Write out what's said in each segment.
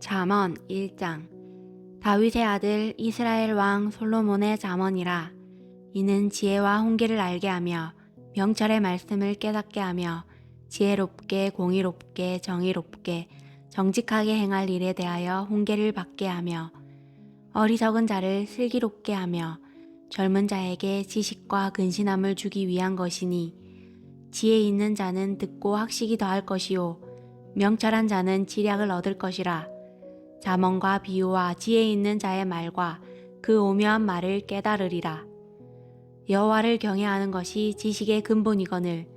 잠언 1장. 다윗의 아들 이스라엘 왕 솔로몬의 잠언이라. 이는 지혜와 훈계를 알게 하며 명철의 말씀을 깨닫게 하며 지혜롭게 공의롭게 정의롭게 정직하게 행할 일에 대하여 훈계를 받게 하며 어리석은 자를 슬기롭게 하며 젊은 자에게 지식과 근신함을 주기 위한 것이니, 지혜 있는 자는 듣고 학식이 더할 것이요 명철한 자는 지략을 얻을 것이라. 잠언과 비유와 지혜 있는 자의 말과 그 오묘한 말을 깨달으리라. 여호와를 경외하는 것이 지식의 근본이거늘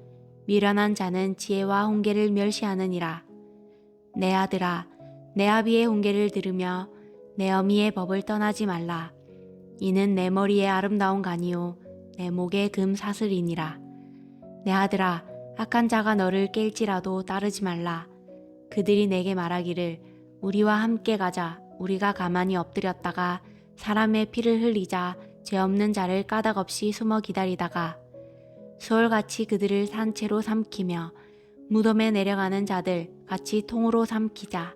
미련한 자는 지혜와 훈계를 멸시하느니라. 내 아들아, 내 아비의 훈계를 들으며 내 어미의 법을 떠나지 말라. 이는 내 머리에 아름다운 간이요 내 목에 금 사슬이니라. 내 아들아, 악한 자가 너를 깰지라도 따르지 말라. 그들이 내게 말하기를 우리와 함께 가자. 우리가 가만히 엎드렸다가 사람의 피를 흘리자. 죄 없는 자를 까닭없이 숨어 기다리다가 수월같이 그들을 산채로 삼키며 무덤에 내려가는 자들 같이 통으로 삼키자.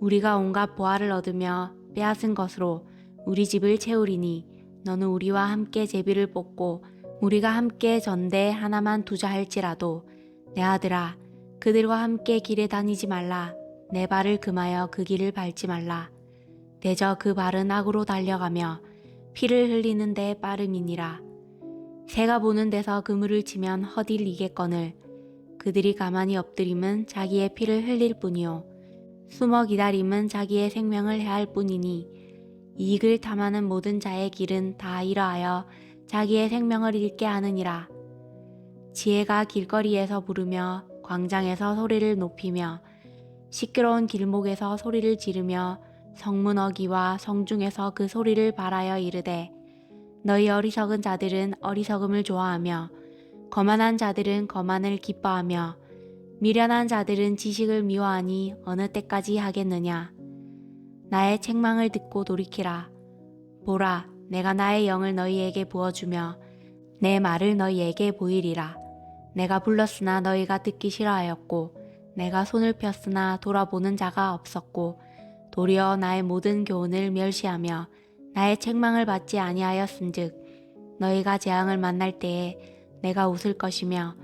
우리가 온갖 보화를 얻으며 빼앗은 것으로 우리 집을 채우리니 너는 우리와 함께 제비를 뽑고 우리가 함께 전대 하나만 두자 할지라도 내 아들아, 그들과 함께 길에 다니지 말라. 내 발을 금하여 그 길을 밟지 말라. 대저 그 발은 악으로 달려가며 피를 흘리는 데 빠름이니라. 새가 보는 데서 그물을 치면 허딜리겠거늘 그들이 가만히 엎드림은 자기의 피를 흘릴 뿐이요 숨어 기다림은 자기의 생명을 해할 뿐이니, 이익을 탐하는 모든 자의 길은 다 이러하여 자기의 생명을 잃게 하느니라. 지혜가 길거리에서 부르며 광장에서 소리를 높이며 시끄러운 길목에서 소리를 지르며 성문 어귀와 성중에서 그 소리를 발하여 이르되, 너희 어리석은 자들은 어리석음을 좋아하며 거만한 자들은 거만을 기뻐하며 미련한 자들은 지식을 미워하니 어느 때까지 하겠느냐. 나의 책망을 듣고 돌이키라. 보라, 내가 나의 영을 너희에게 부어주며 내 말을 너희에게 보이리라. 내가 불렀으나 너희가 듣기 싫어하였고 내가 손을 폈으나 돌아보는 자가 없었고 도리어 나의 모든 교훈을 멸시하며 나의 책망을 받지 아니하였은즉 너희가 재앙을 만날 때에 내가 웃을 것이며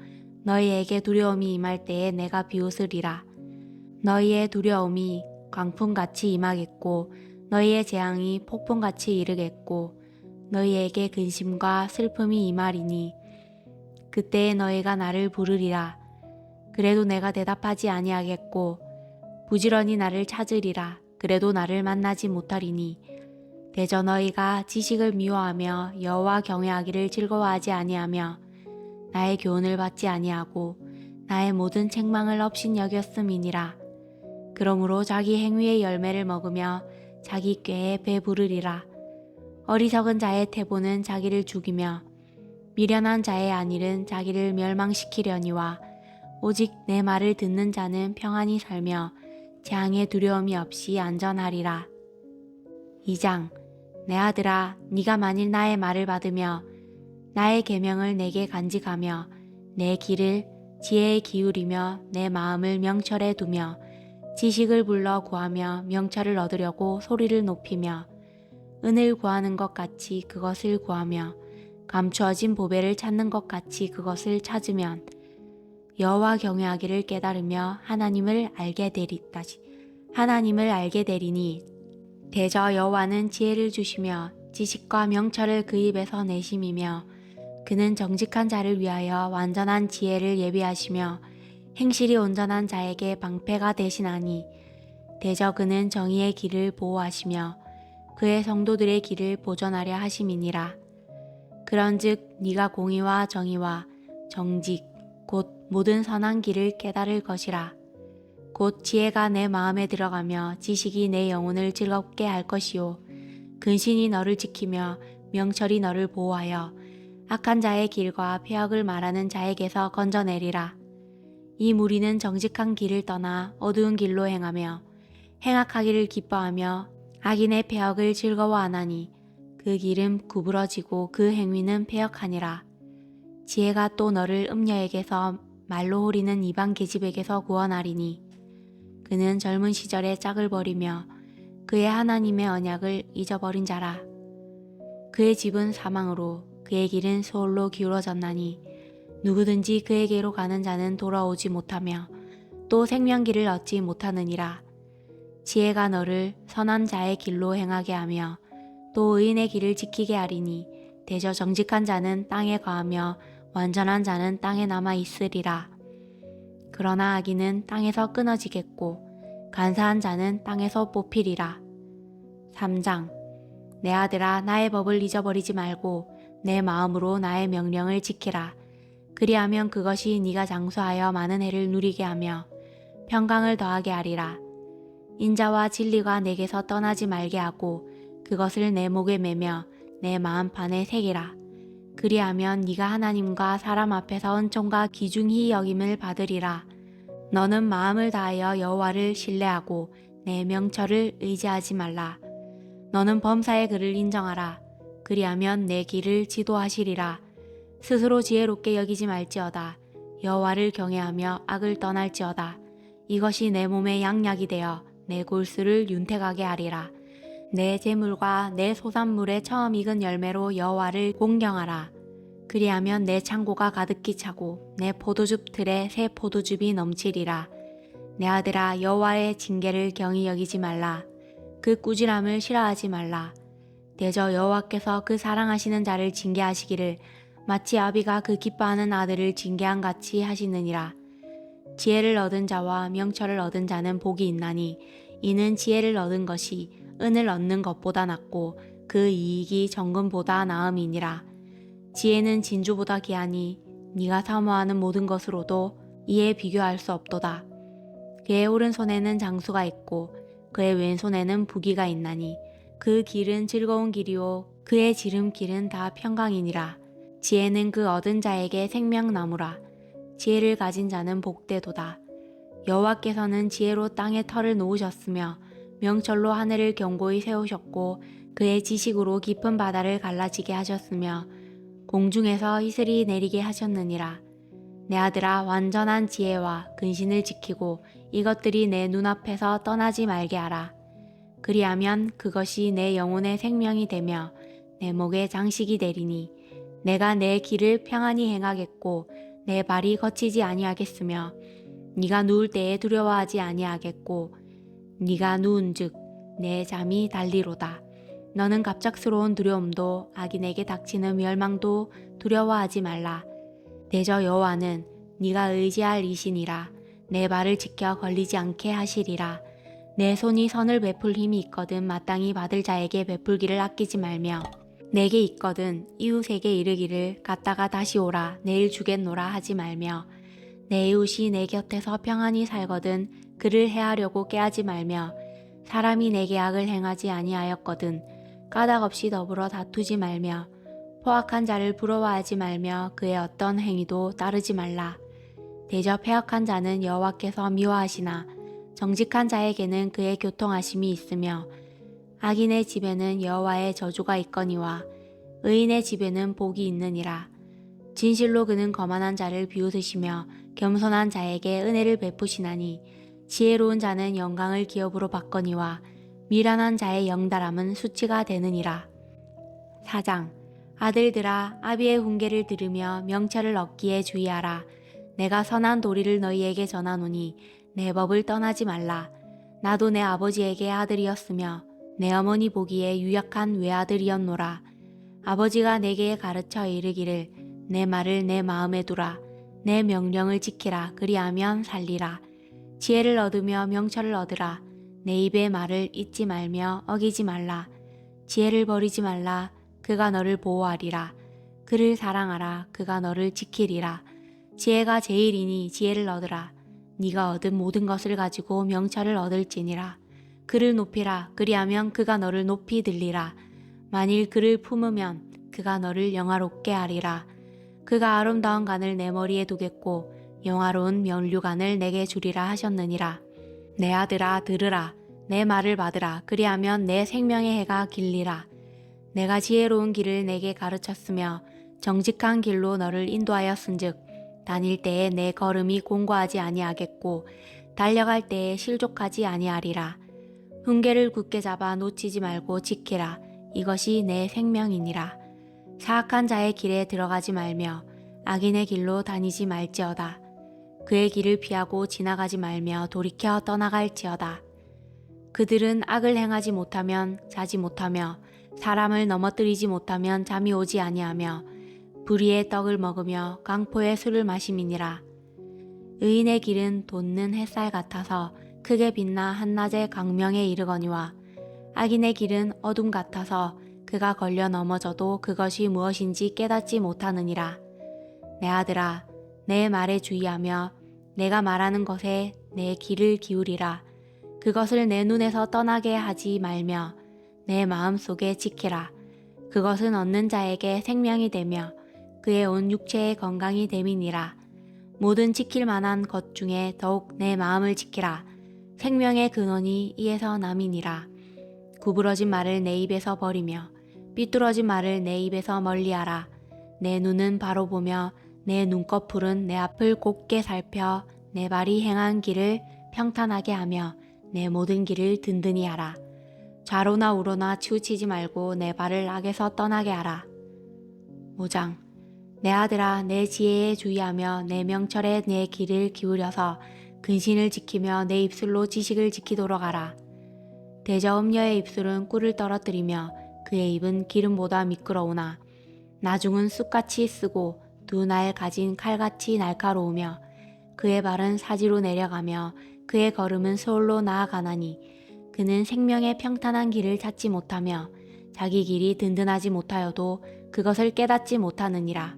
너희에게 두려움이 임할 때에 내가 비웃으리라. 너희의 두려움이 광풍같이 임하겠고 너희의 재앙이 폭풍같이 이르겠고 너희에게 근심과 슬픔이 임하리니 그때에 너희가 나를 부르리라. 그래도 내가 대답하지 아니하겠고 부지런히 나를 찾으리라. 그래도 나를 만나지 못하리니 대저 너희가 지식을 미워하며 여호와 경외하기를 즐거워하지 아니하며 나의 교훈을 받지 아니하고 나의 모든 책망을 업신여겼음이니라. 그러므로 자기 행위의 열매를 먹으며 자기 꾀에 배부르리라. 어리석은 자의 태보는 자기를 죽이며 미련한 자의 안일은 자기를 멸망시키려니와 오직 내 말을 듣는 자는 평안히 살며 재앙의 두려움이 없이 안전하리라. 2장. 내 아들아, 네가 만일 나의 말을 받으며 나의 계명을 내게 간직하며 내 길을 지혜에 기울이며 내 마음을 명철에 두며 지식을 불러 구하며 명철을 얻으려고 소리를 높이며 은을 구하는 것 같이 그것을 구하며 감추어진 보배를 찾는 것 같이 그것을 찾으면 여호와 경외하기를 깨달으며 하나님을 알게 되리니 대저 여호와는 지혜를 주시며 지식과 명철을 그 입에서 내심이며 그는 정직한 자를 위하여 완전한 지혜를 예비하시며 행실이 온전한 자에게 방패가 되시나니 대저 그는 정의의 길을 보호하시며 그의 성도들의 길을 보존하려 하심이니라. 그런즉 네가 공의와 정의와 정직 곧 모든 선한 길을 깨달을 것이라. 곧 지혜가 내 마음에 들어가며 지식이 내 영혼을 즐겁게 할 것이요 근신이 너를 지키며 명철이 너를 보호하여 악한 자의 길과 폐역을 말하는 자에게서 건져내리라. 이 무리는 정직한 길을 떠나 어두운 길로 행하며 행악하기를 기뻐하며 악인의 폐역을 즐거워하나니 그 길은 구부러지고 그 행위는 폐역하니라. 지혜가 또 너를 음녀에게서 말로 호리는 이방 계집에게서 구원하리니 그는 젊은 시절의 짝을 버리며 그의 하나님의 언약을 잊어버린 자라. 그의 집은 사망으로 그의 길은 소홀로 기울어졌나니 누구든지 그에게로 가는 자는 돌아오지 못하며 또 생명길을 얻지 못하느니라. 지혜가 너를 선한 자의 길로 행하게 하며 또 의인의 길을 지키게 하리니 대저 정직한 자는 땅에 거하며 완전한 자는 땅에 남아 있으리라. 그러나 악인은 땅에서 끊어지겠고 간사한 자는 땅에서 뽑히리라. 3장. 내 아들아, 나의 법을 잊어버리지 말고 내 마음으로 나의 명령을 지키라. 그리하면 그것이 네가 장수하여 많은 해를 누리게 하며 평강을 더하게 하리라. 인자와 진리가 내게서 떠나지 말게 하고 그것을 내 목에 매며 내 마음판에 새기라. 그리하면 네가 하나님과 사람 앞에서 은총과 기중히 여김을 받으리라. 너는 마음을 다하여 여호와를 신뢰하고 내 명철을 의지하지 말라. 너는 범사의 그를 인정하라. 그리하면 내 길을 지도하시리라. 스스로 지혜롭게 여기지 말지어다. 여호와를 경외하며 악을 떠날지어다. 이것이 내 몸의 양약이 되어 내 골수를 윤택하게 하리라. 내 재물과 내 소산물의 처음 익은 열매로 여호와를 공경하라. 그리하면 내 창고가 가득히 차고 내 포도즙 틀에 새 포도즙이 넘치리라. 내 아들아, 여호와의 징계를 경히 여기지 말라. 그 꾸지람을 싫어하지 말라. 대저 여호와께서 그 사랑하시는 자를 징계하시기를 마치 아비가 그 기뻐하는 아들을 징계한 같이 하시느니라. 지혜를 얻은 자와 명철을 얻은 자는 복이 있나니 이는 지혜를 얻은 것이 은을 얻는 것보다 낫고 그 이익이 정금보다 나음이니라. 지혜는 진주보다 귀하니 네가 사모하는 모든 것으로도 이에 비교할 수 없도다. 그의 오른손에는 장수가 있고 그의 왼손에는 부귀가 있나니 그 길은 즐거운 길이요 그의 지름길은 다 평강이니라. 지혜는 그 얻은 자에게 생명나무라. 지혜를 가진 자는 복되도다. 여호와께서는 지혜로 땅에 터를 놓으셨으며 명철로 하늘을 견고히 세우셨고 그의 지식으로 깊은 바다를 갈라지게 하셨으며 공중에서 이슬이 내리게 하셨느니라. 내 아들아, 완전한 지혜와 근신을 지키고 이것들이 내 눈앞에서 떠나지 말게 하라. 그리하면 그것이 내 영혼의 생명이 되며 내 목의 장식이 되리니 내가 내 길을 평안히 행하겠고 내 발이 거치지 아니하겠으며 네가 누울 때에 두려워하지 아니하겠고 네가 누운즉 내 잠이 달리로다. 너는 갑작스러운 두려움도 악인에게 닥치는 멸망도 두려워하지 말라. 대저 여호와는 네가 의지할 이신이라. 내 발을 지켜 걸리지 않게 하시리라. 내 손이 선을 베풀 힘이 있거든 마땅히 받을 자에게 베풀기를 아끼지 말며 내게 있거든 이웃에게 이르기를 갔다가 다시 오라 내일 주겠노라 하지 말며 내 이웃이 내 곁에서 평안히 살거든 그를 해하려고 깨하지 말며 사람이 내게 악을 행하지 아니하였거든 까닭없이 더불어 다투지 말며 포악한 자를 부러워하지 말며 그의 어떤 행위도 따르지 말라. 대저 패역한 자는 여호와께서 미워하시나 정직한 자에게는 그의 교통하심이 있으며 악인의 집에는 여호와의 저주가 있거니와 의인의 집에는 복이 있느니라. 진실로 그는 거만한 자를 비웃으시며 겸손한 자에게 은혜를 베푸시나니 지혜로운 자는 영광을 기업으로 받거니와 미련한 자의 영달함은 수치가 되느니라. 4장. 아들들아, 아비의 훈계를 들으며 명철을 얻기에 주의하라. 내가 선한 도리를 너희에게 전하노니 내 법을 떠나지 말라. 나도 내 아버지에게 아들이었으며 내 어머니 보기에 유약한 외아들이었노라. 아버지가 내게 가르쳐 이르기를 내 말을 내 마음에 두라. 내 명령을 지키라. 그리하면 살리라. 지혜를 얻으며 명철을 얻으라. 내 입의 말을 잊지 말며 어기지 말라. 지혜를 버리지 말라. 그가 너를 보호하리라. 그를 사랑하라. 그가 너를 지키리라. 지혜가 제일이니 지혜를 얻으라. 네가 얻은 모든 것을 가지고 명철을 얻을지니라. 그를 높이라. 그리하면 그가 너를 높이 들리라. 만일 그를 품으면 그가 너를 영화롭게 하리라. 그가 아름다운 간을 내 머리에 두겠고 영화로운 면류관을 내게 주리라 하셨느니라. 내 아들아, 들으라. 내 말을 받으라. 그리하면 내 생명의 해가 길리라. 내가 지혜로운 길을 내게 가르쳤으며 정직한 길로 너를 인도하였은즉 다닐 때에 내 걸음이 공고하지 아니하겠고 달려갈 때에 실족하지 아니하리라. 훈계를 굳게 잡아 놓치지 말고 지키라. 이것이 내 생명이니라. 사악한 자의 길에 들어가지 말며 악인의 길로 다니지 말지어다. 그의 길을 피하고 지나가지 말며 돌이켜 떠나갈지어다. 그들은 악을 행하지 못하면 자지 못하며 사람을 넘어뜨리지 못하면 잠이 오지 아니하며 불의의 떡을 먹으며 강포의 술을 마심이니라. 의인의 길은 돋는 햇살 같아서 크게 빛나 한낮의 광명에 이르거니와 악인의 길은 어둠 같아서 그가 걸려 넘어져도 그것이 무엇인지 깨닫지 못하느니라. 내 아들아, 내 말에 주의하며 내가 말하는 것에 내 귀를 기울이라. 그것을 내 눈에서 떠나게 하지 말며 내 마음속에 지키라. 그것은 얻는 자에게 생명이 되며 그의 온 육체의 건강이 됨이니라. 모든 지킬 만한 것 중에 더욱 내 마음을 지키라. 생명의 근원이 이에서 남이니라. 구부러진 말을 내 입에서 버리며 삐뚤어진 말을 내 입에서 멀리하라. 내 눈은 바로 보며 내 눈꺼풀은 내 앞을 곱게 살펴 내 발이 행한 길을 평탄하게 하며 내 모든 길을 든든히 하라. 좌로나 우로나 치우치지 말고 내 발을 악에서 떠나게 하라. 5장. 내 아들아, 내 지혜에 주의하며 내 명철에 내 귀를 기울여서 근신을 지키며 내 입술로 지식을 지키도록 하라. 대저음녀의 입술은 꿀을 떨어뜨리며 그의 입은 기름보다 미끄러우나 나중은 쑥같이 쓰고 두 날 가진 칼같이 날카로우며 그의 발은 사지로 내려가며 그의 걸음은 서울로 나아가나니 그는 생명의 평탄한 길을 찾지 못하며 자기 길이 든든하지 못하여도 그것을 깨닫지 못하느니라.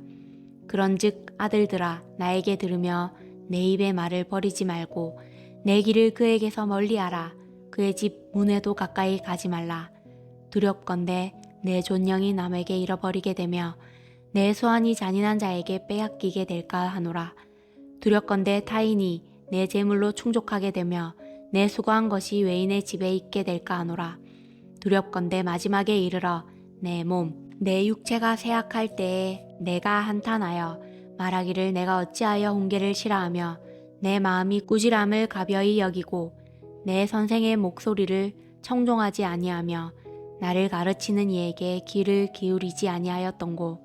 그런즉 아들들아, 나에게 들으며 내 입의 말을 버리지 말고 내 길을 그에게서 멀리하라. 그의 집 문에도 가까이 가지 말라. 두렵건대 내 존령이 남에게 잃어버리게 되며 내 소환이 잔인한 자에게 빼앗기게 될까 하노라. 두렵건대 타인이 내 재물로 충족하게 되며 내 수고한 것이 외인의 집에 있게 될까 하노라. 두렵건대 마지막에 이르러 내 몸, 내 육체가 쇠약할 때에 내가 한탄하여 말하기를 내가 어찌하여 훈계를 싫어하며 내 마음이 꾸지람을 가벼이 여기고 내 선생의 목소리를 청종하지 아니하며 나를 가르치는 이에게 귀를 기울이지 아니하였던고.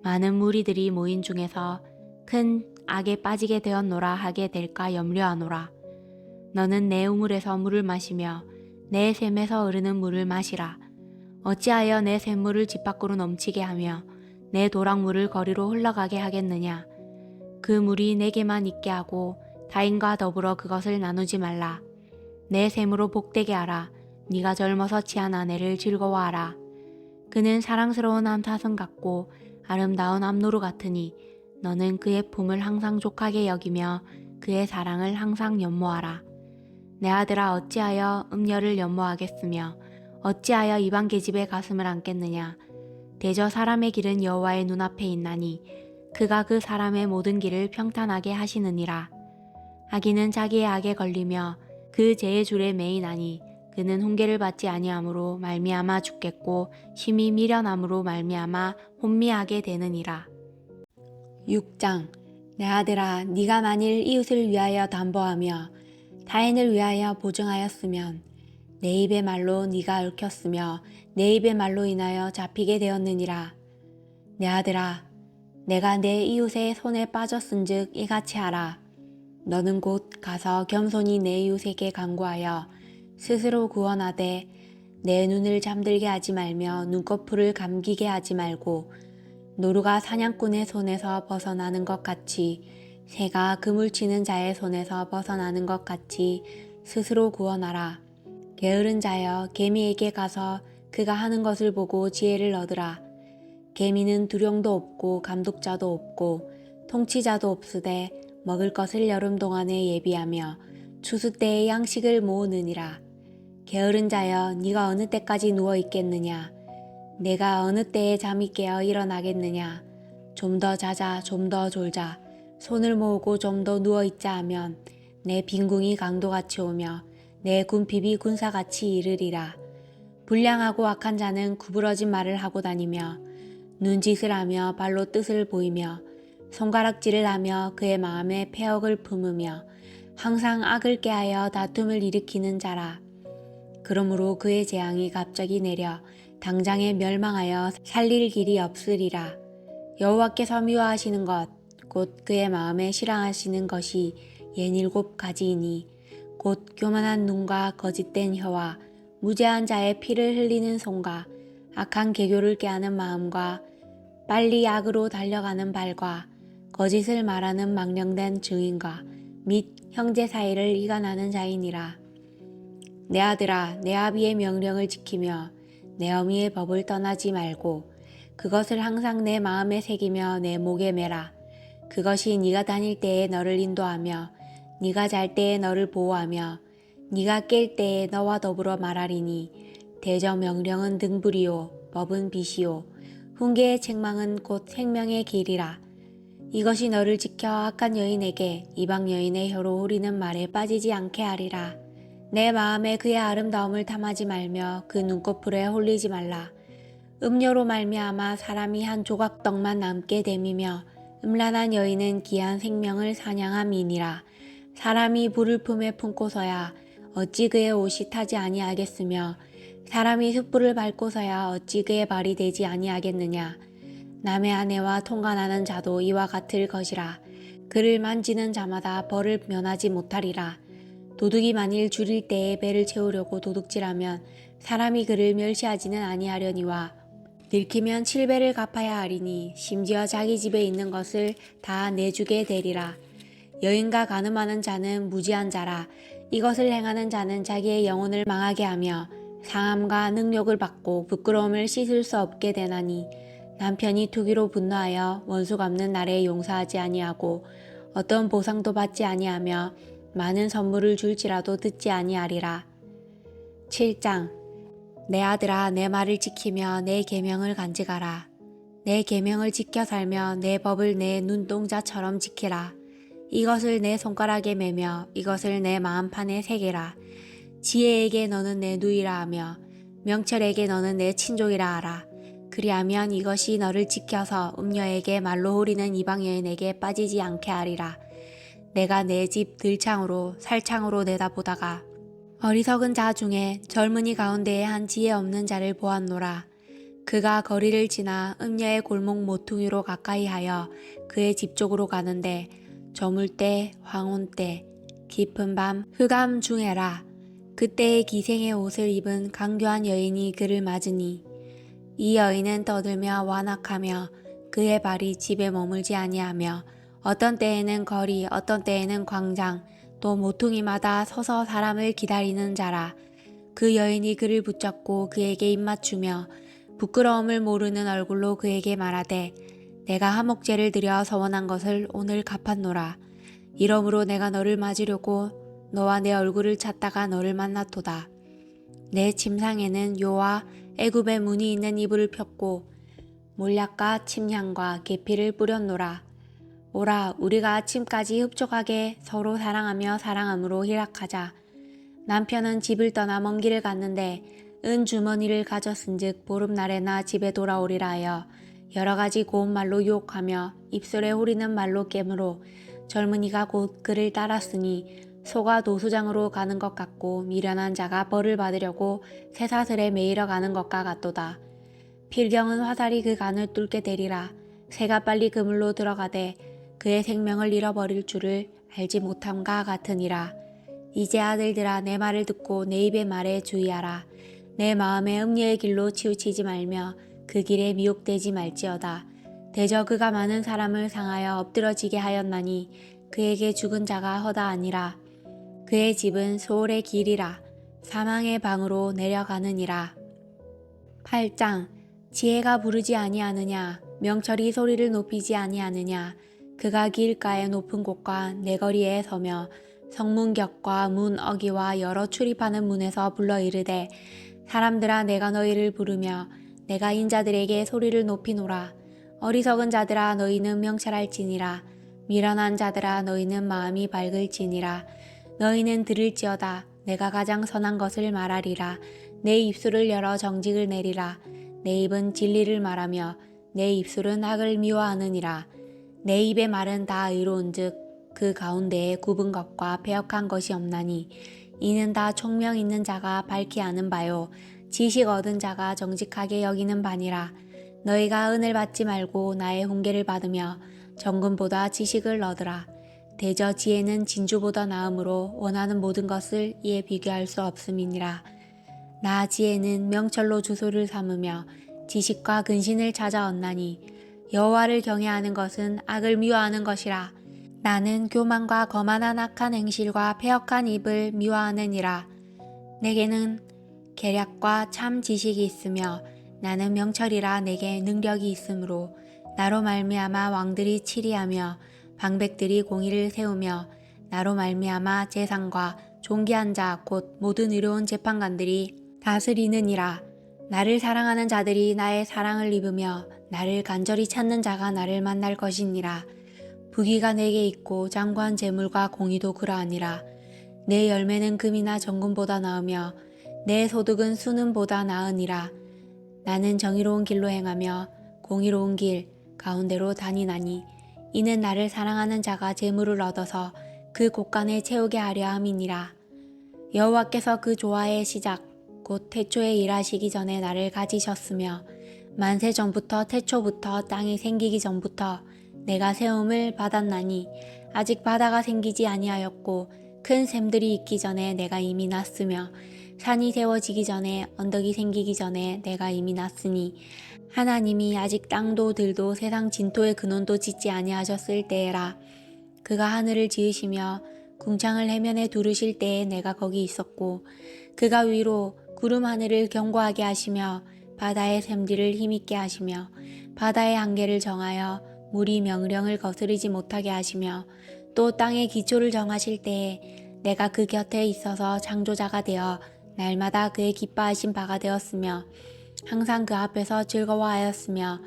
많은 무리들이 모인 중에서 큰 악에 빠지게 되었노라 하게 될까 염려하노라. 너는 내 우물에서 물을 마시며 내 샘에서 흐르는 물을 마시라. 어찌하여 내 샘물을 집 밖으로 넘치게 하며 내 도랑물을 거리로 흘러가게 하겠느냐. 그 물이 내게만 있게 하고 타인과 더불어 그것을 나누지 말라. 내 샘으로 복되게 하라. 네가 젊어서 취한 아내를 즐거워하라. 그는 사랑스러운 암사슴 같고 아름다운 암노루 같으니 너는 그의 품을 항상 족하게 여기며 그의 사랑을 항상 연모하라. 내 아들아, 어찌하여 음녀를 연모하겠으며 어찌하여 이방 계집의 가슴을 안겠느냐. 대저 사람의 길은 여호와의 눈앞에 있나니 그가 그 사람의 모든 길을 평탄하게 하시느니라. 악인은 자기의 악에 걸리며 그 죄의 줄에 매이나니 그는 훈계를 받지 아니함으로 말미암아 죽겠고 심히 미련함으로 말미암아 혼미하게 되느니라. 6장. 내 아들아, 네가 만일 이웃을 위하여 담보하며 타인을 위하여 보증하였으면 내 입의 말로 네가 얽혔으며 내 입의 말로 인하여 잡히게 되었느니라. 내 아들아, 내가 내 이웃의 손에 빠졌은즉 이같이 하라. 너는 곧 가서 겸손히 내 이웃에게 간구하여 스스로 구원하되 내 눈을 잠들게 하지 말며 눈꺼풀을 감기게 하지 말고 노루가 사냥꾼의 손에서 벗어나는 것 같이 새가 그물 치는 자의 손에서 벗어나는 것 같이 스스로 구원하라. 게으른 자여, 개미에게 가서 그가 하는 것을 보고 지혜를 얻으라. 개미는 두령도 없고 감독자도 없고 통치자도 없으되 먹을 것을 여름 동안에 예비하며 추수 때에 양식을 모으느니라. 게으른 자여, 네가 어느 때까지 누워 있겠느냐. 내가 어느 때에 잠이 깨어 일어나겠느냐. 좀 더 자자, 좀 더 졸자. 손을 모으고 좀 더 누워 있자 하면 내 빈궁이 강도같이 오며 내 군핍이 군사같이 이르리라. 불량하고 악한 자는 구부러진 말을 하고 다니며 눈짓을 하며 발로 뜻을 보이며 손가락질을 하며 그의 마음에 패역을 품으며 항상 악을 꾀하여 다툼을 일으키는 자라. 그러므로 그의 재앙이 갑자기 내려 당장에 멸망하여 살릴 길이 없으리라. 여호와께서 미워하시는 것 곧 그의 마음에 싫어하시는 것이 67가지이니 곧 교만한 눈과 거짓된 혀와 무죄한 자의 피를 흘리는 손과 악한 계교를 꾀하는 마음과 빨리 악으로 달려가는 발과 거짓을 말하는 망령된 증인과 및 형제 사이를 이간하는 자이니라. 내 아들아, 내 아비의 명령을 지키며 내 어미의 법을 떠나지 말고 그것을 항상 내 마음에 새기며 내 목에 매라. 그것이 네가 다닐 때에 너를 인도하며 네가 잘 때에 너를 보호하며 네가 깰 때에 너와 더불어 말하리니 대저 명령은 등불이요 법은 빛이요 훈계의 책망은 곧 생명의 길이라. 이것이 너를 지켜 악한 여인에게 이방 여인의 혀로 후리는 말에 빠지지 않게 하리라. 내 마음에 그의 아름다움을 탐하지 말며 그 눈꺼풀에 홀리지 말라. 음료로 말미암아 사람이 한 조각 떡만 남게 됨이며 음란한 여인은 귀한 생명을 사냥함이니라. 사람이 불을 품에 품고서야 어찌 그의 옷이 타지 아니하겠으며 사람이 숯불을 밟고서야 어찌 그의 발이 되지 아니하겠느냐. 남의 아내와 통관하는 자도 이와 같을 것이라. 그를 만지는 자마다 벌을 면하지 못하리라. 도둑이 만일 줄일 때에 배를 채우려고 도둑질하면 사람이 그를 멸시하지는 아니하려니와 들키면 7배를 갚아야 하리니 심지어 자기 집에 있는 것을 다 내주게 되리라. 여인과 간음하는 자는 무지한 자라. 이것을 행하는 자는 자기의 영혼을 망하게 하며 상함과 능욕을 받고 부끄러움을 씻을 수 없게 되나니 남편이 투기로 분노하여 원수 갚는 날에 용서하지 아니하고 어떤 보상도 받지 아니하며 많은 선물을 줄지라도 듣지 아니하리라. 7장 내 아들아 내 말을 지키며 내 계명을 간직하라. 내 계명을 지켜 살며 내 법을 내 눈동자처럼 지키라. 이것을 내 손가락에 매며 이것을 내 마음판에 새기라. 지혜에게 너는 내 누이라 하며 명철에게 너는 내 친족이라 하라. 그리하면 이것이 너를 지켜서 음녀에게 말로 후리는 이방 여인에게 빠지지 않게 하리라. 내가 내 집 들창으로 살창으로 내다보다가 어리석은 자 중에 젊은이 가운데에 한 지혜 없는 자를 보았노라. 그가 거리를 지나 음녀의 골목 모퉁이로 가까이 하여 그의 집 쪽으로 가는데 저물 때 황혼 때 깊은 밤 흑암 중에라. 그때의 기생의 옷을 입은 강교한 여인이 그를 맞으니 이 여인은 떠들며 완악하며 그의 발이 집에 머물지 아니하며 어떤 때에는 거리 어떤 때에는 광장 또 모퉁이마다 서서 사람을 기다리는 자라. 그 여인이 그를 붙잡고 그에게 입맞추며 부끄러움을 모르는 얼굴로 그에게 말하되 내가 하목제를 드려 서원한 것을 오늘 갚았노라. 이러므로 내가 너를 맞으려고 너와 내 얼굴을 찾다가 너를 만났도다. 내 침상에는 요와 애굽의 문이 있는 이불을 폈고 몰약과 침향과 계피를 뿌렸노라. 오라 우리가 아침까지 흡족하게 서로 사랑하며 사랑함으로 희락하자. 남편은 집을 떠나 먼 길을 갔는데 은 주머니를 가졌은즉 보름날에나 집에 돌아오리라 하여 여러 가지 고운 말로 유혹하며 입술에 후리는 말로 깨므로 젊은이가 곧 그를 따랐으니 소가 노수장으로 가는 것 같고 미련한 자가 벌을 받으려고 쇠사슬에 매이러 가는 것과 같도다. 필경은 화살이 그 간을 뚫게 되리라. 새가 빨리 그물로 들어가되 그의 생명을 잃어버릴 줄을 알지 못함과 같으니라. 이제 아들들아 내 말을 듣고 내 입의 말에 주의하라. 내 마음에 음녀의 길로 치우치지 말며 그 길에 미혹되지 말지어다. 대저 그가 많은 사람을 상하여 엎드러지게 하였나니 그에게 죽은 자가 허다 아니라. 그의 집은 소홀의 길이라. 사망의 방으로 내려가느니라. 8장 지혜가 부르지 아니하느냐 명철이 소리를 높이지 아니하느냐. 그가 길가의 높은 곳과 내거리에 서며 성문격과 문 어기와 여러 출입하는 문에서 불러 이르되 사람들아 내가 너희를 부르며 내가 인자들에게 소리를 높이노라. 어리석은 자들아 너희는 명철할지니라. 미련한 자들아 너희는 마음이 밝을지니라. 너희는 들을지어다. 내가 가장 선한 것을 말하리라. 내 입술을 열어 정직을 내리라. 내 입은 진리를 말하며 내 입술은 악을 미워하느니라. 내 입의 말은 다 의로운즉 그 가운데에 굽은 것과 패역한 것이 없나니 이는 다 총명 있는 자가 밝히 아는 바요 지식 얻은 자가 정직하게 여기는 바니라. 너희가 은을 받지 말고 나의 훈계를 받으며 정금보다 지식을 얻으라. 대저 지혜는 진주보다 나음으로 원하는 모든 것을 이에 비교할 수 없음이니라. 나 지혜는 명철로 주소를 삼으며 지식과 근신을 찾아 얻나니 여호와를 경외하는 것은 악을 미워하는 것이라. 나는 교만과 거만한 악한 행실과 패역한 입을 미워하느니라. 내게는 계략과 참 지식이 있으며 나는 명철이라 내게 능력이 있으므로 나로 말미암아 왕들이 치리하며 방백들이 공의를 세우며 나로 말미암아 재상과 존귀한 자 곧 모든 의로운 재판관들이 다스리느니라. 나를 사랑하는 자들이 나의 사랑을 입으며 나를 간절히 찾는 자가 나를 만날 것이니라. 부귀가 내게 있고 장관 재물과 공의도 그러하니라. 내 열매는 금이나 정금보다 나으며 내 소득은 수는보다 나으니라. 나는 정의로운 길로 행하며 공의로운 길 가운데로 다니나니 이는 나를 사랑하는 자가 재물을 얻어서 그 곳간에 채우게 하려 함이니라. 여호와께서 그 조화의 시작 곧 태초에 일하시기 전에 나를 가지셨으며 만세 전부터 태초부터 땅이 생기기 전부터 내가 세움을 받았나니 아직 바다가 생기지 아니하였고 큰 샘들이 있기 전에 내가 이미 났으며 산이 세워지기 전에 언덕이 생기기 전에 내가 이미 났으니 하나님이 아직 땅도 들도 세상 진토의 근원도 짓지 아니하셨을 때에라. 그가 하늘을 지으시며 궁창을 해면에 두르실 때에 내가 거기 있었고 그가 위로 구름 하늘을 견고하게 하시며 바다의 샘들을 힘있게 하시며 바다의 한계를 정하여 물이 명령을 거스르지 못하게 하시며 또 땅의 기초를 정하실 때에 내가 그 곁에 있어서 창조자가 되어 날마다 그의 기뻐하신 바가 되었으며 항상 그 앞에서 즐거워하였으며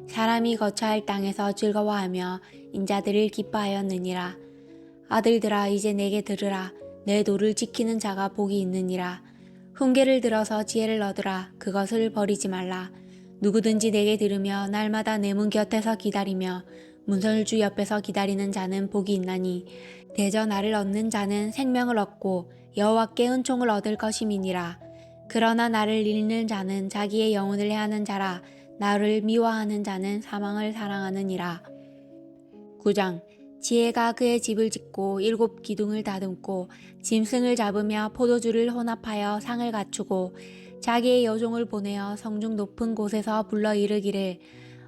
사람이 거처할 땅에서 즐거워하며 인자들을 기뻐하였느니라. 아들들아 이제 내게 들으라. 내 도를 지키는 자가 복이 있느니라. 훈계를 들어서 지혜를 얻으라. 그것을 버리지 말라. 누구든지 내게 들으며 날마다 내 문 곁에서 기다리며 문설주 옆에서 기다리는 자는 복이 있나니 대저 나를 얻는 자는 생명을 얻고 여호와께 은총을 얻을 것임이니라. 그러나 나를 잃는 자는 자기의 영혼을 해하는 자라. 나를 미워하는 자는 사망을 사랑하느니라. 9장 지혜가 그의 집을 짓고 7 기둥을 다듬고 짐승을 잡으며 포도주를 혼합하여 상을 갖추고 자기의 여종을 보내어 성중 높은 곳에서 불러 이르기를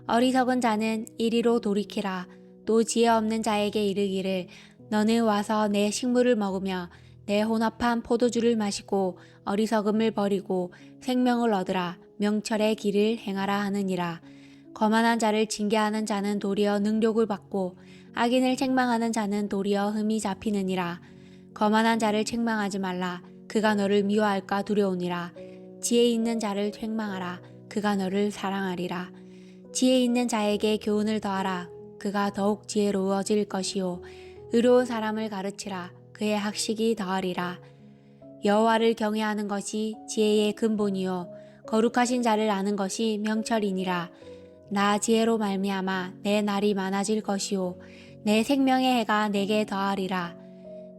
어리석은 자는 이리로 돌이키라. 또 지혜 없는 자에게 이르기를 너는 와서 내 식물을 먹으며 내 혼합한 포도주를 마시고 어리석음을 버리고 생명을 얻으라. 명철의 길을 행하라 하느니라. 거만한 자를 징계하는 자는 도리어 능력을 받고 악인을 책망하는 자는 도리어 흠이 잡히느니라. 거만한 자를 책망하지 말라. 그가 너를 미워할까 두려우니라. 지혜 있는 자를 책망하라. 그가 너를 사랑하리라. 지혜 있는 자에게 교훈을 더하라. 그가 더욱 지혜로워질 것이요 의로운 사람을 가르치라. 그의 학식이 더하리라. 여호와를 경외하는 것이 지혜의 근본이요 거룩하신 자를 아는 것이 명철이니라. 나 지혜로 말미암아 내 날이 많아질 것이요 내 생명의 해가 내게 더하리라.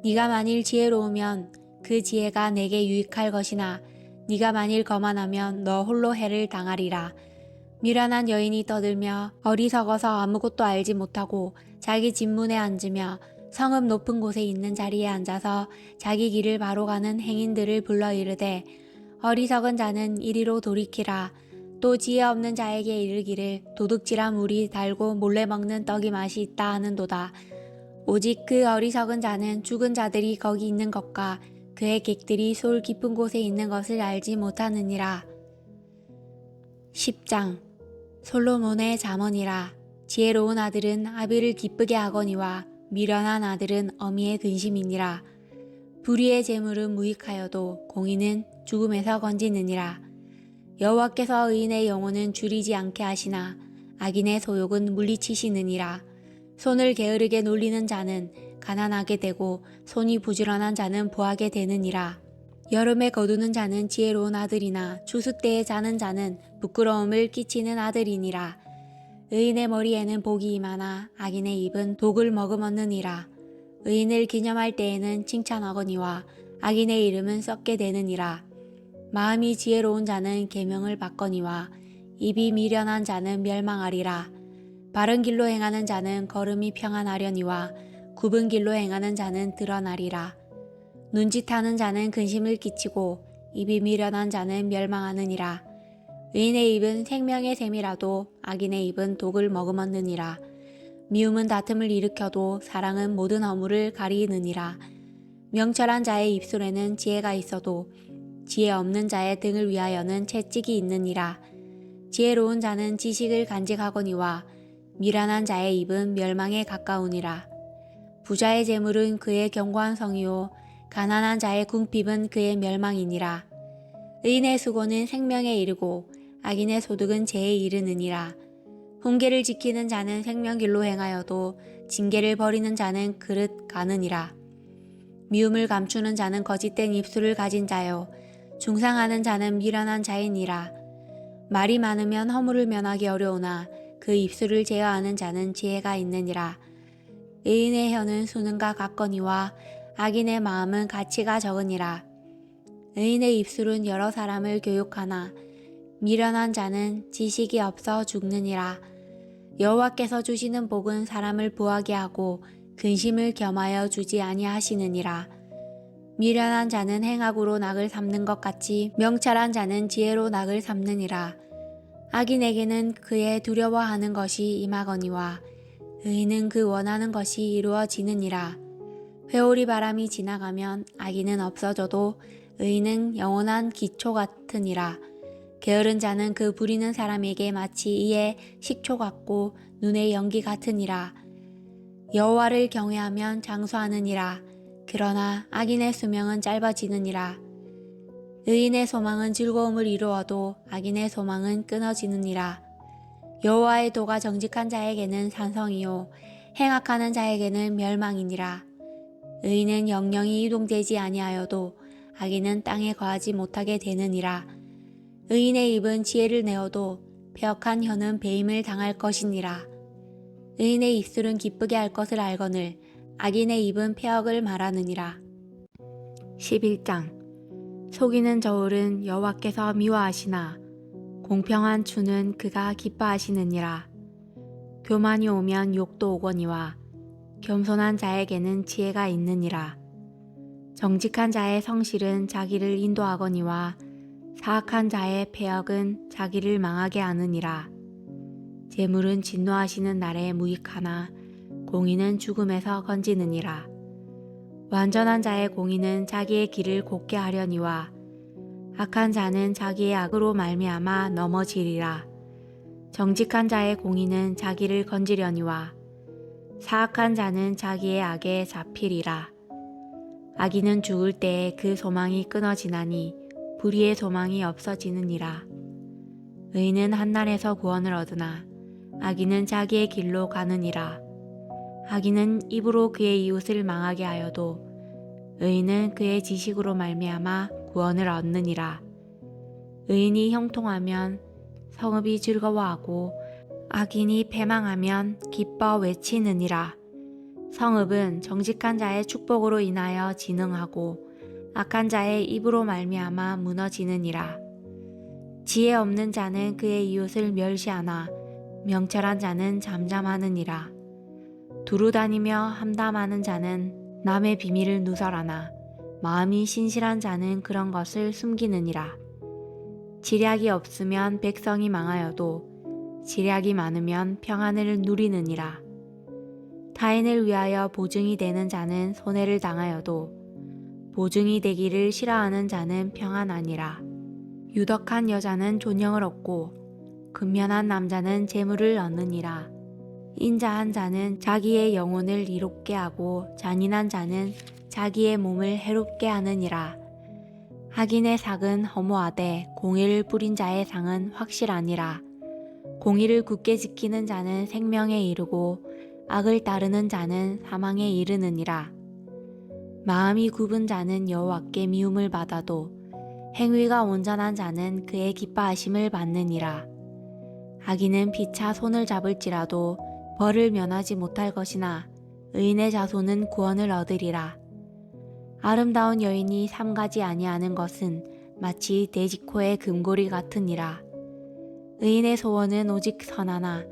네가 만일 지혜로우면 그 지혜가 내게 유익할 것이나 네가 만일 거만하면 너 홀로 해를 당하리라. 미련한 여인이 떠들며 어리석어서 아무것도 알지 못하고 자기 집문에 앉으며 성읍 높은 곳에 있는 자리에 앉아서 자기 길을 바로 가는 행인들을 불러 이르되 어리석은 자는 이리로 돌이키라. 또 지혜 없는 자에게 이르기를 도둑질한 물이 달고 몰래 먹는 떡이 맛이 있다 하는도다. 오직 그 어리석은 자는 죽은 자들이 거기 있는 것과 그의 객들이 솔 깊은 곳에 있는 것을 알지 못하느니라. 10장 솔로몬의 잠언이라. 지혜로운 아들은 아비를 기쁘게 하거니와 미련한 아들은 어미의 근심이니라. 불의의 재물은 무익하여도 공의는 죽음에서 건지느니라. 여호와께서 의인의 영혼은 줄이지 않게 하시나 악인의 소욕은 물리치시느니라. 손을 게으르게 놀리는 자는 가난하게 되고 손이 부지런한 자는 부하게 되느니라. 여름에 거두는 자는 지혜로운 아들이나 추수 때에 자는 자는 부끄러움을 끼치는 아들이니라. 의인의 머리에는 복이 임하나 악인의 입은 독을 머금었느니라. 의인을 기념할 때에는 칭찬하거니와 악인의 이름은 썩게 되느니라. 마음이 지혜로운 자는 계명을 받거니와 입이 미련한 자는 멸망하리라. 바른 길로 행하는 자는 걸음이 평안하려니와 굽은 길로 행하는 자는 드러나리라. 눈짓하는 자는 근심을 끼치고 입이 미련한 자는 멸망하느니라. 의인의 입은 생명의 샘이라도 악인의 입은 독을 머금었느니라. 미움은 다툼을 일으켜도 사랑은 모든 허물을 가리느니라. 명철한 자의 입술에는 지혜가 있어도 지혜 없는 자의 등을 위하여는 채찍이 있느니라. 지혜로운 자는 지식을 간직하거니와 미련한 자의 입은 멸망에 가까우니라. 부자의 재물은 그의 견고한 성이요 가난한 자의 궁핍은 그의 멸망이니라. 의인의 수고는 생명에 이르고 악인의 소득은 죄에 이르느니라. 훈계를 지키는 자는 생명길로 행하여도 징계를 버리는 자는 그릇 가느니라. 미움을 감추는 자는 거짓된 입술을 가진 자요 중상하는 자는 미련한 자이니라. 말이 많으면 허물을 면하기 어려우나 그 입술을 제어하는 자는 지혜가 있느니라. 의인의 혀는 수능과 같거니와 악인의 마음은 가치가 적으니라. 의인의 입술은 여러 사람을 교육하나 미련한 자는 지식이 없어 죽느니라. 여호와께서 주시는 복은 사람을 부하게 하고 근심을 겸하여 주지 아니하시느니라. 미련한 자는 행악으로 낙을 삼는 것 같이 명철한 자는 지혜로 낙을 삼느니라. 악인에게는 그의 두려워하는 것이 임하거니와 의인은 그 원하는 것이 이루어지느니라. 회오리 바람이 지나가면 악인은 없어져도 의인은 영원한 기초 같으니라. 게으른 자는 그 부리는 사람에게 마치 이의 식초 같고 눈의 연기 같으니라. 여호와를 경외하면 장수하느니라. 그러나 악인의 수명은 짧아지느니라. 의인의 소망은 즐거움을 이루어도 악인의 소망은 끊어지느니라. 여호와의 도가 정직한 자에게는 산성이요 행악하는 자에게는 멸망이니라. 의인은 영영이 이동되지 아니하여도 악인은 땅에 거하지 못하게 되느니라. 의인의 입은 지혜를 내어도 배역한 혀는 배임을 당할 것이니라. 의인의 입술은 기쁘게 할 것을 알거늘 악인의 입은 폐역을 말하느니라. 11장 속이는 저울은 여호와께서 미워하시나 공평한 추는 그가 기뻐하시느니라. 교만이 오면 욕도 오거니와 겸손한 자에게는 지혜가 있느니라. 정직한 자의 성실은 자기를 인도하거니와 사악한 자의 패역은 자기를 망하게 하느니라. 재물은 진노하시는 날에 무익하나 공의는 죽음에서 건지느니라. 완전한 자의 공의는 자기의 길을 곧게 하려니와 악한 자는 자기의 악으로 말미암아 넘어지리라. 정직한 자의 공의는 자기를 건지려니와 사악한 자는 자기의 악에 잡히리라. 악인은 죽을 때에 그 소망이 끊어지나니 불의의 소망이 없어지느니라. 의인은 한날에서 구원을 얻으나 악인은 자기의 길로 가느니라. 악인은 입으로 그의 이웃을 망하게 하여도 의인은 그의 지식으로 말미암아 구원을 얻느니라. 의인이 형통하면 성읍이 즐거워하고 악인이 패망하면 기뻐 외치느니라. 성읍은 정직한 자의 축복으로 인하여 진흥하고 악한 자의 입으로 말미암아 무너지느니라. 지혜 없는 자는 그의 이웃을 멸시하나 명철한 자는 잠잠하느니라. 두루 다니며 함담하는 자는 남의 비밀을 누설하나 마음이 신실한 자는 그런 것을 숨기느니라. 지략이 없으면 백성이 망하여도 지략이 많으면 평안을 누리느니라. 타인을 위하여 보증이 되는 자는 손해를 당하여도 보증이 되기를 싫어하는 자는 평안하니라. 유덕한 여자는 존영을 얻고 근면한 남자는 재물을 얻느니라. 인자한 자는 자기의 영혼을 이롭게 하고 잔인한 자는 자기의 몸을 해롭게 하느니라. 악인의 삭은 허무하되 공의를 뿌린 자의 상은 확실하니라. 공의를 굳게 지키는 자는 생명에 이르고 악을 따르는 자는 사망에 이르느니라. 마음이 굽은 자는 여호와께 미움을 받아도 행위가 온전한 자는 그의 기뻐하심을 받느니라. 악인은 피차 손을 잡을지라도 벌을 면하지 못할 것이나 의인의 자손은 구원을 얻으리라. 아름다운 여인이 삼가지 아니하는 것은 마치 돼지코의 금고리 같으니라. 의인의 소원은 오직 선하나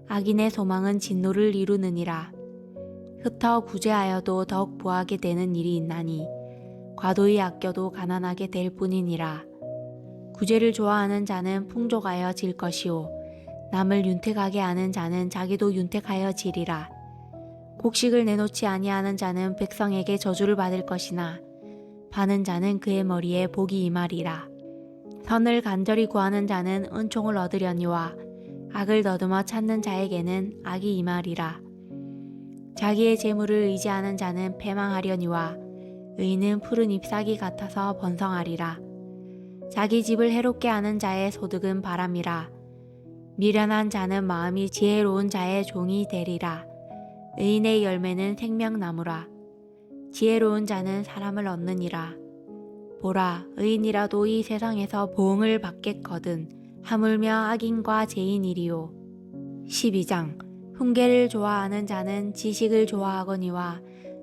악인의 소망은 진노를 이루느니라. 흩어 구제하여도 더욱 부하게 되는 일이 있나니 과도히 아껴도 가난하게 될 뿐이니라. 구제를 좋아하는 자는 풍족하여 질 것이요 남을 윤택하게 하는 자는 자기도 윤택하여 지리라. 곡식을 내놓지 아니하는 자는 백성에게 저주를 받을 것이나 바는 자는 그의 머리에 복이 임하리라. 선을 간절히 구하는 자는 은총을 얻으려니와 악을 더듬어 찾는 자에게는 악이 임하리라. 자기의 재물을 의지하는 자는 패망하려니와 의인은 푸른 잎사귀 같아서 번성하리라. 자기 집을 해롭게 하는 자의 소득은 바람이라. 미련한 자는 마음이 지혜로운 자의 종이 되리라. 의인의 열매는 생명나무라. 지혜로운 자는 사람을 얻느니라. 보라, 의인이라도 이 세상에서 보응을 받겠거든 하물며 악인과 죄인이리요. 12장. 훈계를 좋아하는 자는 지식을 좋아하거니와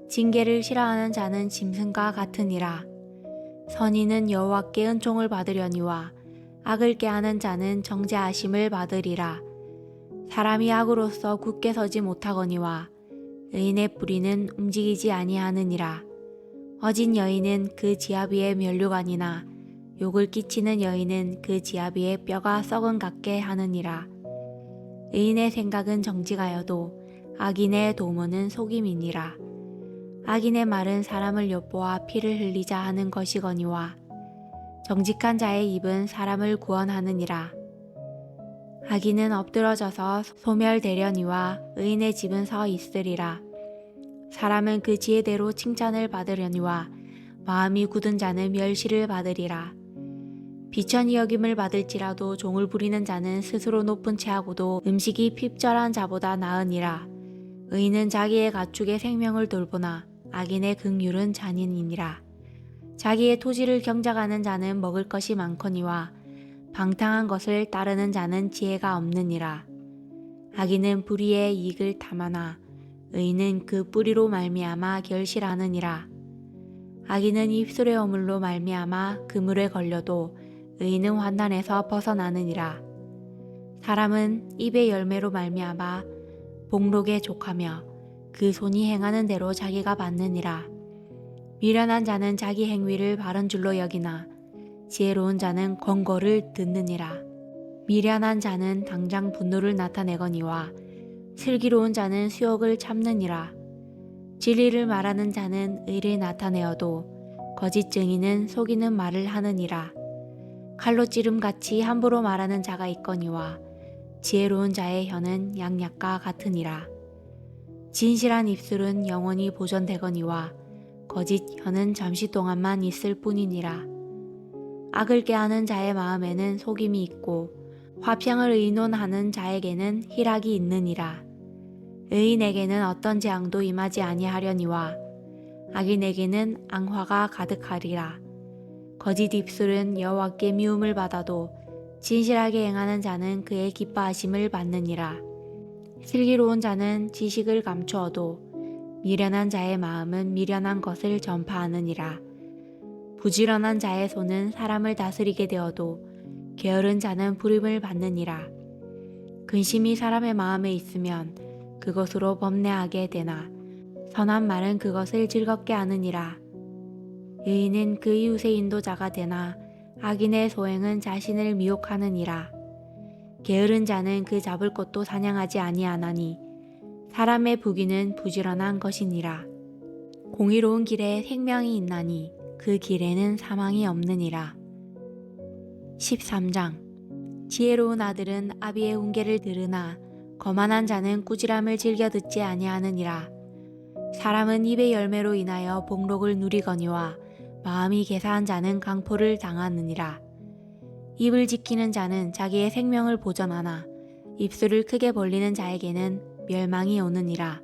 징계를 싫어하는 자는 짐승과 같으니라. 선인은 여호와께 은총을 받으려니와 악을 꾀하는 자는 정죄하심을 받으리라. 사람이 악으로서 굳게 서지 못하거니와 의인의 뿌리는 움직이지 아니하느니라. 어진 여인은 그 지압 위에 면류관이나 욕을 끼치는 여인은 그 지압 위에 뼈가 썩은 같게 하느니라. 의인의 생각은 정직하여도 악인의 도모는 속임이니라. 악인의 말은 사람을 엿보아 피를 흘리자 하는 것이거니와 정직한 자의 입은 사람을 구원하느니라. 악인은 엎드러져서 소멸되려니와 의인의 집은 서 있으리라. 사람은 그 지혜대로 칭찬을 받으려니와 마음이 굳은 자는 멸시를 받으리라. 비천히 여김을 받을지라도 종을 부리는 자는 스스로 높은 채하고도 음식이 핍절한 자보다 나으니라. 의인은 자기의 가축의 생명을 돌보나 악인의 긍휼은 잔인이니라. 자기의 토지를 경작하는 자는 먹을 것이 많거니와 방탕한 것을 따르는 자는 지혜가 없느니라. 악인은 불의의 이익을 탐하나 의인은 그 뿌리로 말미암아 결실하느니라. 악인은 입술의 어물로 말미암아 그물에 걸려도 의인은 환난에서 벗어나느니라. 사람은 입의 열매로 말미암아 복록에 족하며 그 손이 행하는 대로 자기가 받느니라. 미련한 자는 자기 행위를 바른 줄로 여기나 지혜로운 자는 권고를 듣느니라. 미련한 자는 당장 분노를 나타내거니와 슬기로운 자는 수욕을 참느니라. 진리를 말하는 자는 의를 나타내어도 거짓 증인은 속이는 말을 하느니라. 칼로 찌름같이 함부로 말하는 자가 있거니와 지혜로운 자의 혀는 양약과 같으니라. 진실한 입술은 영원히 보존되거니와 거짓 혀는 잠시 동안만 있을 뿐이니라. 악을 꾀하는 자의 마음에는 속임이 있고 화평을 의논하는 자에게는 희락이 있느니라. 의인에게는 어떤 재앙도 임하지 아니하려니와 악인에게는 앙화가 가득하리라. 거짓 입술은 여호와께 미움을 받아도 진실하게 행하는 자는 그의 기뻐하심을 받느니라. 슬기로운 자는 지식을 감추어도 미련한 자의 마음은 미련한 것을 전파하느니라. 부지런한 자의 손은 사람을 다스리게 되어도 게으른 자는 부림을 받느니라. 근심이 사람의 마음에 있으면 그것으로 범례하게 되나 선한 말은 그것을 즐겁게 하느니라. 의인은 그 이웃의 인도자가 되나 악인의 소행은 자신을 미혹하느니라. 게으른 자는 그 잡을 것도 사냥하지 아니하나니 사람의 부귀는 부지런한 것이니라. 공의로운 길에 생명이 있나니 그 길에는 사망이 없느니라. 13장. 지혜로운 아들은 아비의 훈계를 들으나 거만한 자는 꾸지람을 즐겨 듣지 아니하느니라. 사람은 입의 열매로 인하여 복록을 누리거니와 마음이 개사한 자는 강포를 당하느니라. 입을 지키는 자는 자기의 생명을 보전하나 입술을 크게 벌리는 자에게는 멸망이 오느니라.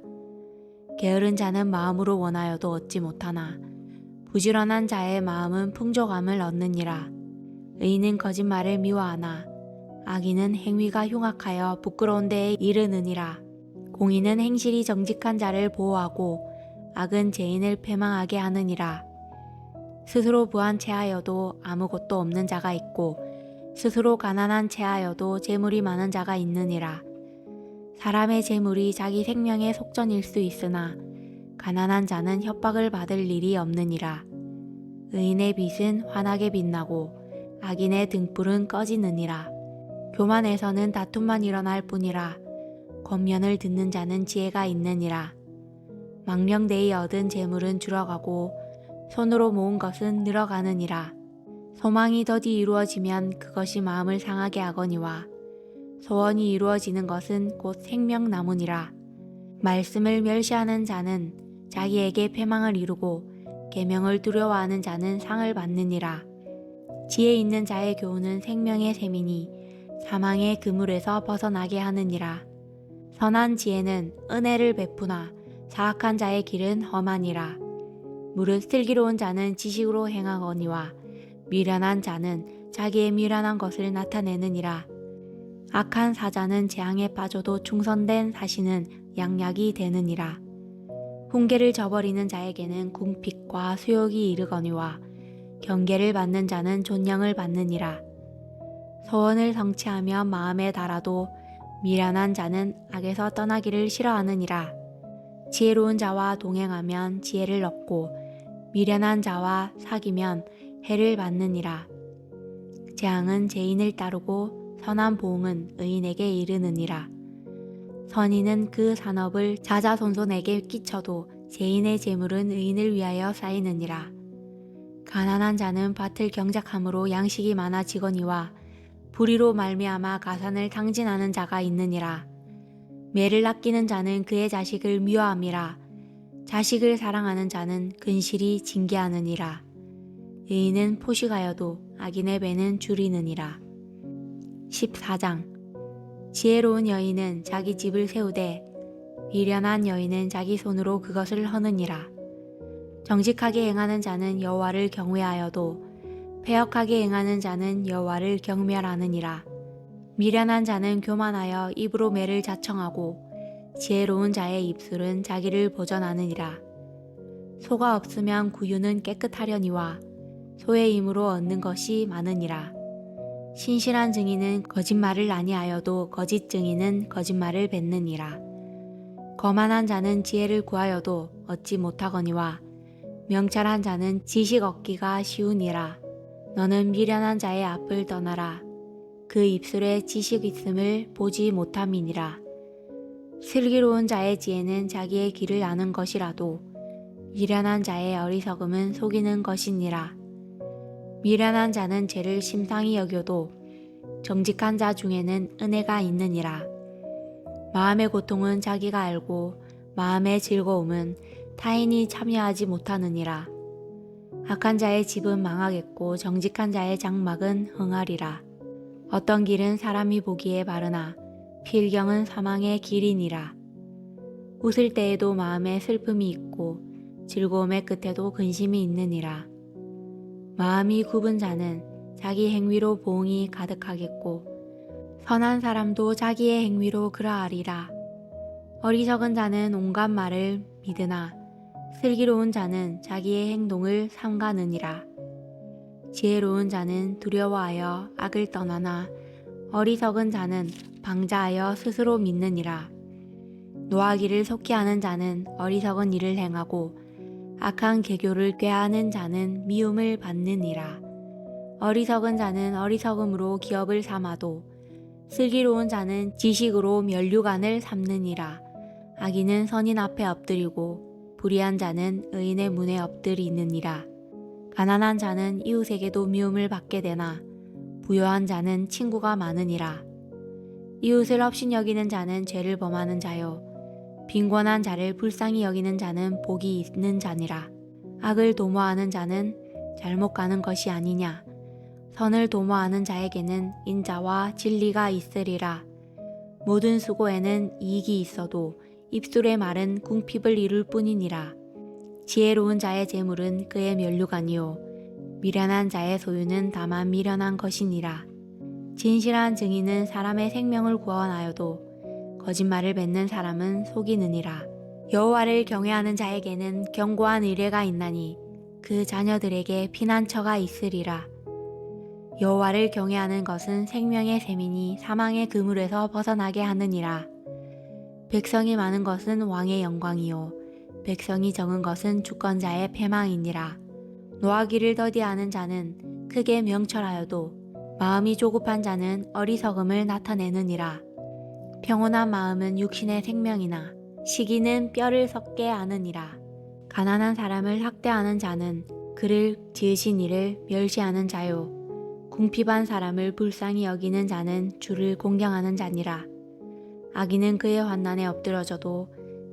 게으른 자는 마음으로 원하여도 얻지 못하나 부지런한 자의 마음은 풍족함을 얻느니라. 의인은 거짓말을 미워하나 악인은 행위가 흉악하여 부끄러운 데에 이르느니라. 공의는 행실이 정직한 자를 보호하고 악은 죄인을 패망하게 하느니라. 스스로 부한 채하여도 아무것도 없는 자가 있고 스스로 가난한 채하여도 재물이 많은 자가 있느니라. 사람의 재물이 자기 생명의 속전일 수 있으나 가난한 자는 협박을 받을 일이 없느니라. 의인의 빛은 환하게 빛나고 악인의 등불은 꺼지느니라. 교만에서는 다툼만 일어날 뿐이라. 권면을 듣는 자는 지혜가 있느니라. 망령되이 얻은 재물은 줄어가고 손으로 모은 것은 늘어가느니라. 소망이 더디 이루어지면 그것이 마음을 상하게 하거니와 소원이 이루어지는 것은 곧 생명나무니라. 말씀을 멸시하는 자는 자기에게 패망을 이루고 계명을 두려워하는 자는 상을 받느니라. 지혜 있는 자의 교훈은 생명의 샘이니 사망의 그물에서 벗어나게 하느니라. 선한 지혜는 은혜를 베푸나 사악한 자의 길은 험하니라. 무릇 슬기로운 자는 지식으로 행하거니와 미련한 자는 자기의 미련한 것을 나타내느니라. 악한 사자는 재앙에 빠져도 충성된 사신은 양약이 되느니라. 훈계를 저버리는 자에게는 궁핍과 수욕이 이르거니와 경계를 받는 자는 존영을 받느니라. 소원을 성취하며 마음에 달아도 미련한 자는 악에서 떠나기를 싫어하느니라. 지혜로운 자와 동행하면 지혜를 얻고 미련한 자와 사귀면 해를 받느니라. 재앙은 죄인을 따르고 선한 보응은 의인에게 이르느니라. 선인은 그 산업을 자자손손에게 끼쳐도 죄인의 재물은 의인을 위하여 쌓이느니라. 가난한 자는 밭을 경작함으로 양식이 많아지거니와 불의로 말미암아 가산을 탕진하는 자가 있느니라. 매를 아끼는 자는 그의 자식을 미워함이라. 자식을 사랑하는 자는 근실이 징계하느니라. 의인은 포식하여도 악인의 배는 줄이느니라. 14장. 지혜로운 여인은 자기 집을 세우되 미련한 여인은 자기 손으로 그것을 허느니라. 정직하게 행하는 자는 여호와를 경외하여도 패역하게 행하는 자는 여호와를 경멸하느니라. 미련한 자는 교만하여 입으로 매를 자청하고 지혜로운 자의 입술은 자기를 보전하느니라. 소가 없으면 구유는 깨끗하려니와 소의 힘으로 얻는 것이 많으니라. 신실한 증인은 거짓말을 아니하여도 거짓 증인은 거짓말을 뱉느니라. 거만한 자는 지혜를 구하여도 얻지 못하거니와 명철한 자는 지식 얻기가 쉬우니라. 너는 미련한 자의 앞을 떠나라. 그 입술에 지식 있음을 보지 못함이니라. 슬기로운 자의 지혜는 자기의 길을 아는 것이라도 미련한 자의 어리석음은 속이는 것이니라. 미련한 자는 죄를 심상히 여겨도 정직한 자 중에는 은혜가 있느니라. 마음의 고통은 자기가 알고 마음의 즐거움은 타인이 참여하지 못하느니라. 악한 자의 집은 망하겠고 정직한 자의 장막은 흥하리라. 어떤 길은 사람이 보기에 바르나 필경은 사망의 길이니라. 웃을 때에도 마음에 슬픔이 있고 즐거움의 끝에도 근심이 있느니라. 마음이 굽은 자는 자기 행위로 보응이 가득하겠고 선한 사람도 자기의 행위로 그러하리라. 어리석은 자는 온갖 말을 믿으나 슬기로운 자는 자기의 행동을 삼가느니라. 지혜로운 자는 두려워하여 악을 떠나나 어리석은 자는 방자하여 스스로 믿느니라. 노하기를 속히 하는 자는 어리석은 일을 행하고 악한 계교를 꾀하는 자는 미움을 받느니라. 어리석은 자는 어리석음으로 기업을 삼아도 슬기로운 자는 지식으로 면류관을 삼느니라. 악인은 선인 앞에 엎드리고 불의한 자는 의인의 문에 엎드리느니라. 가난한 자는 이웃에게도 미움을 받게 되나 부요한 자는 친구가 많으니라. 이웃을 업신여기는 자는 죄를 범하는 자요 빈곤한 자를 불쌍히 여기는 자는 복이 있는 자니라. 악을 도모하는 자는 잘못 가는 것이 아니냐. 선을 도모하는 자에게는 인자와 진리가 있으리라. 모든 수고에는 이익이 있어도 입술의 말은 궁핍을 이룰 뿐이니라. 지혜로운 자의 재물은 그의 면류관이요 미련한 자의 소유는 다만 미련한 것이니라. 진실한 증인은 사람의 생명을 구원하여도 거짓말을 맺는 사람은 속이느니라. 여호와를 경외하는 자에게는 견고한 의뢰가 있나니 그 자녀들에게 피난처가 있으리라. 여호와를 경외하는 것은 생명의 셈이니 사망의 그물에서 벗어나게 하느니라. 백성이 많은 것은 왕의 영광이요 백성이 적은 것은 주권자의 패망이니라. 노하기를 더디하는 자는 크게 명철하여도 마음이 조급한 자는 어리석음을 나타내느니라. 평온한 마음은 육신의 생명이나 시기는 뼈를 썩게 하느니라. 가난한 사람을 학대하는 자는 그를 지으신 이를 멸시하는 자요 궁핍한 사람을 불쌍히 여기는 자는 주를 공경하는 자니라. 악인은 그의 환난에 엎드러져도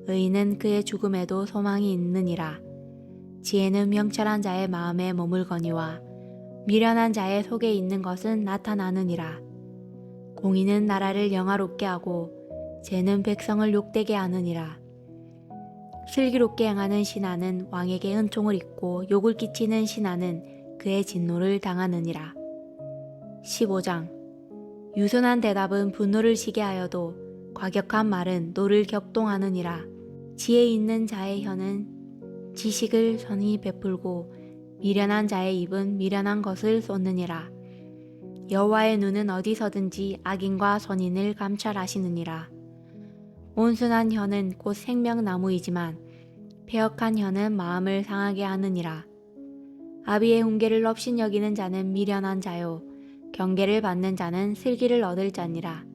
의인은 그의 죽음에도 소망이 있느니라. 지혜는 명철한 자의 마음에 머물거니와 미련한 자의 속에 있는 것은 나타나느니라. 공의는 나라를 영화롭게 하고 죄는 백성을 욕되게 하느니라. 슬기롭게 행하는 신하는 왕에게 은총을 입고 욕을 끼치는 신하는 그의 진노를 당하느니라. 15장 유순한 대답은 분노를 시게 하여도 과격한 말은 노를 격동하느니라. 지혜 있는 자의 혀는 지식을 선히 베풀고 미련한 자의 입은 미련한 것을 쏟느니라. 여호와의 눈은 어디서든지 악인과 선인을 감찰하시느니라. 온순한 혀는 곧 생명나무이지만 패역한 혀는 마음을 상하게 하느니라. 아비의 훈계를 업신여기는 자는 미련한 자요 경계를 받는 자는 슬기를 얻을 자니라.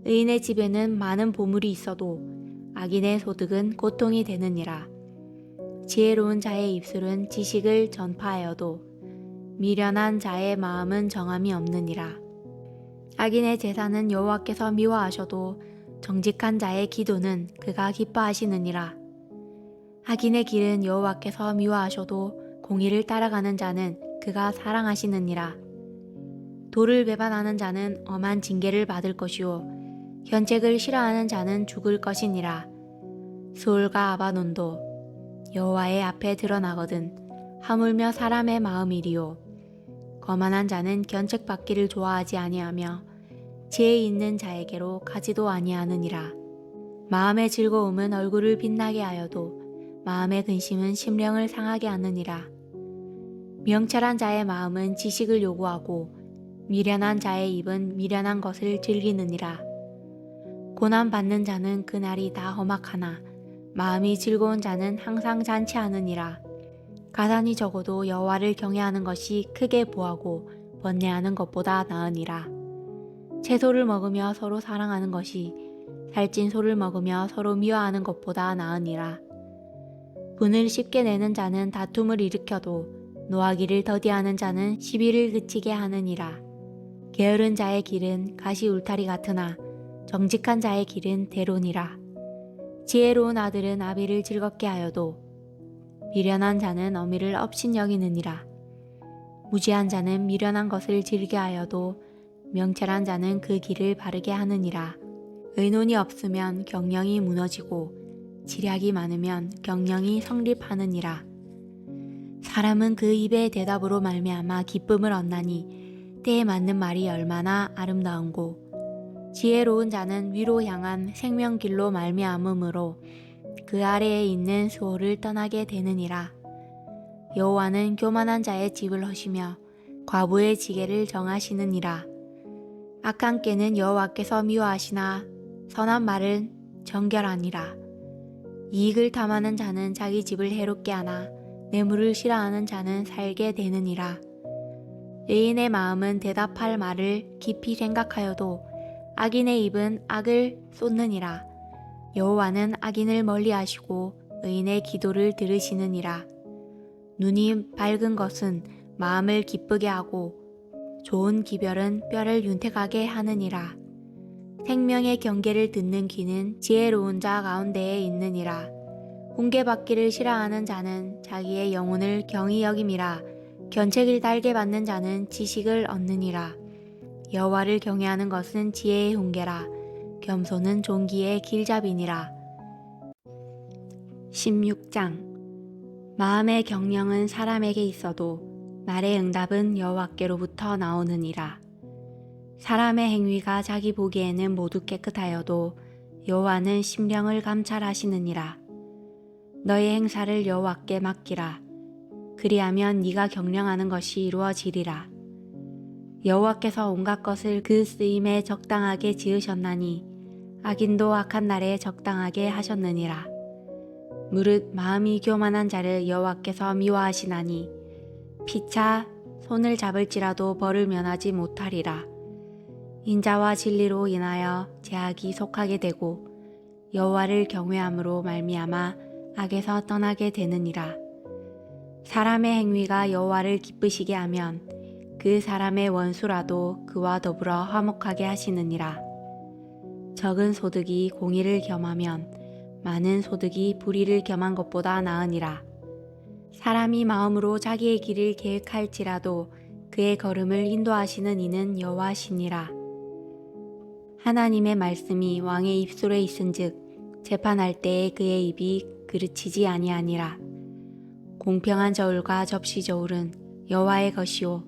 의인의 집에는 많은 보물이 있어도 악인의 소득은 고통이 되느니라. 지혜로운 자의 입술은 지식을 전파하여도 미련한 자의 마음은 정함이 없느니라. 악인의 제사는 여호와께서 미워하셔도 정직한 자의 기도는 그가 기뻐하시느니라. 악인의 길은 여호와께서 미워하셔도 공의를 따라가는 자는 그가 사랑하시느니라. 도를 배반하는 자는 엄한 징계를 받을 것이요 견책을 싫어하는 자는 죽을 것이니라. 수올과 아바논도 여호와의 앞에 드러나거든 하물며 사람의 마음이리요 거만한 자는 견책받기를 좋아하지 아니하며 지혜 있는 자에게로 가지도 아니하느니라. 마음의 즐거움은 얼굴을 빛나게 하여도 마음의 근심은 심령을 상하게 하느니라. 명철한 자의 마음은 지식을 요구하고 미련한 자의 입은 미련한 것을 즐기느니라. 고난받는 자는 그날이 다 험악하나 마음이 즐거운 자는 항상 잔치하느니라. 가산이 적어도 여호와를 경외하는 것이 크게 보하고 번뇌하는 것보다 나으니라. 채소를 먹으며 서로 사랑하는 것이 살찐 소를 먹으며 서로 미워하는 것보다 나으니라. 분을 쉽게 내는 자는 다툼을 일으켜도 노하기를 더디하는 자는 시비를 그치게 하느니라. 게으른 자의 길은 가시 울타리 같으나 정직한 자의 길은 대론이라. 지혜로운 아들은 아비를 즐겁게 하여도 미련한 자는 어미를 업신여기느니라. 무지한 자는 미련한 것을 즐겨하여도 명철한 자는 그 길을 바르게 하느니라. 의논이 없으면 경영이 무너지고 지략이 많으면 경영이 성립하느니라. 사람은 그 입의 대답으로 말미암아 기쁨을 얻나니 때에 맞는 말이 얼마나 아름다운고 지혜로운 자는 위로 향한 생명길로 말미암음으로 그 아래에 있는 수호를 떠나게 되느니라. 여호와는 교만한 자의 집을 허시며 과부의 지게를 정하시느니라. 악한 꾀는 여호와께서 미워하시나 선한 말은 정결하니라. 이익을 탐하는 자는 자기 집을 해롭게 하나 뇌물을 싫어하는 자는 살게 되느니라. 의인의 마음은 대답할 말을 깊이 생각하여도 악인의 입은 악을 쏟느니라. 여호와는 악인을 멀리하시고 의인의 기도를 들으시느니라. 눈이 밝은 것은 마음을 기쁘게 하고 좋은 기별은 뼈를 윤택하게 하느니라. 생명의 경계를 듣는 귀는 지혜로운 자 가운데에 있느니라. 훈계받기를 싫어하는 자는 자기의 영혼을 경히 여김이라. 견책을 달게 받는 자는 지식을 얻느니라. 여호와를 경외하는 것은 지혜의 훈계라. 겸손은 존귀의 길잡이니라. 16장 마음의 경영은 사람에게 있어도 말의 응답은 여호와께로부터 나오느니라. 사람의 행위가 자기 보기에는 모두 깨끗하여도 여호와는 심령을 감찰하시느니라. 너의 행사를 여호와께 맡기라. 그리하면 네가 경영하는 것이 이루어지리라. 여호와께서 온갖 것을 그 쓰임에 적당하게 지으셨나니 악인도 악한 날에 적당하게 하셨느니라. 무릇 마음이 교만한 자를 여호와께서 미워하시나니 피차 손을 잡을지라도 벌을 면하지 못하리라. 인자와 진리로 인하여 제약이 속하게 되고 여호와를 경외함으로 말미암아 악에서 떠나게 되느니라. 사람의 행위가 여호와를 기쁘시게 하면 그 사람의 원수라도 그와 더불어 화목하게 하시느니라. 적은 소득이 공의를 겸하면 많은 소득이 불의를 겸한 것보다 나으니라. 사람이 마음으로 자기의 길을 계획할지라도 그의 걸음을 인도하시는 이는 여호와시니라. 하나님의 말씀이 왕의 입술에 있은즉 재판할 때에 그의 입이 그르치지 아니하니라. 공평한 저울과 접시 저울은 여호와의 것이요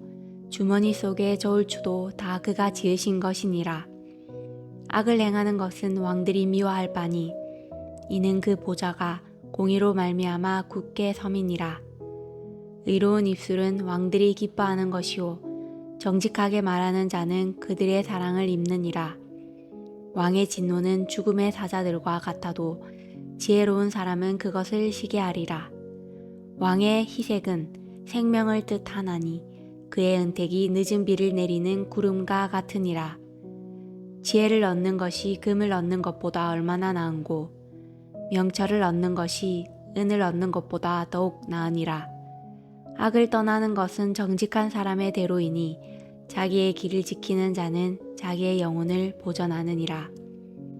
주머니 속의 저울추도 다 그가 지으신 것이니라. 악을 행하는 것은 왕들이 미워할 바니 이는 그 보좌가 공의로 말미암아 굳게 섬이니라. 의로운 입술은 왕들이 기뻐하는 것이요 정직하게 말하는 자는 그들의 사랑을 입느니라. 왕의 진노는 죽음의 사자들과 같아도 지혜로운 사람은 그것을 시기하리라. 왕의 희색은 생명을 뜻하나니 그의 은택이 늦은 비를 내리는 구름과 같으니라. 지혜를 얻는 것이 금을 얻는 것보다 얼마나 나은고 명철을 얻는 것이 은을 얻는 것보다 더욱 나으니라. 악을 떠나는 것은 정직한 사람의 대로이니 자기의 길을 지키는 자는 자기의 영혼을 보전하느니라.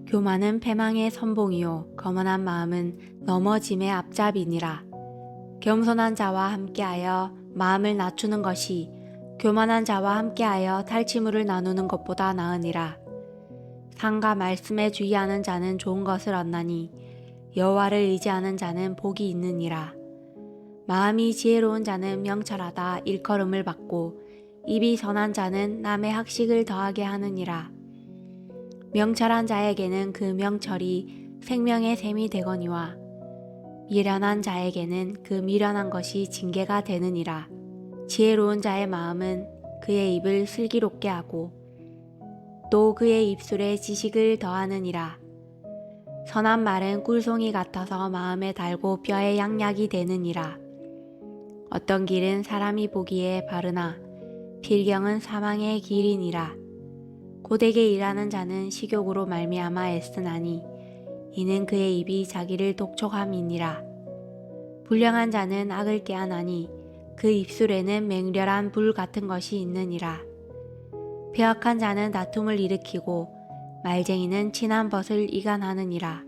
교만은 패망의 선봉이요 거만한 마음은 넘어짐의 앞잡이니라. 겸손한 자와 함께하여 마음을 낮추는 것이 교만한 자와 함께하여 탈취물을 나누는 것보다 나으니라. 상과 말씀에 주의하는 자는 좋은 것을 얻나니 여호와를 의지하는 자는 복이 있느니라. 마음이 지혜로운 자는 명철하다 일컬음을 받고 입이 선한 자는 남의 학식을 더하게 하느니라. 명철한 자에게는 그 명철이 생명의 샘이 되거니와 미련한 자에게는 그 미련한 것이 징계가 되느니라. 지혜로운 자의 마음은 그의 입을 슬기롭게 하고 또 그의 입술에 지식을 더하느니라. 선한 말은 꿀송이 같아서 마음에 달고 뼈에 양약이 되느니라. 어떤 길은 사람이 보기에 바르나 필경은 사망의 길이니라. 고되게 일하는 자는 식욕으로 말미암아 애쓰나니 이는 그의 입이 자기를 독촉함이니라. 불량한 자는 악을 꾀하나니 그 입술에는 맹렬한 불 같은 것이 있느니라. 배역한 자는 다툼을 일으키고 말쟁이는 친한 벗을 이간하느니라.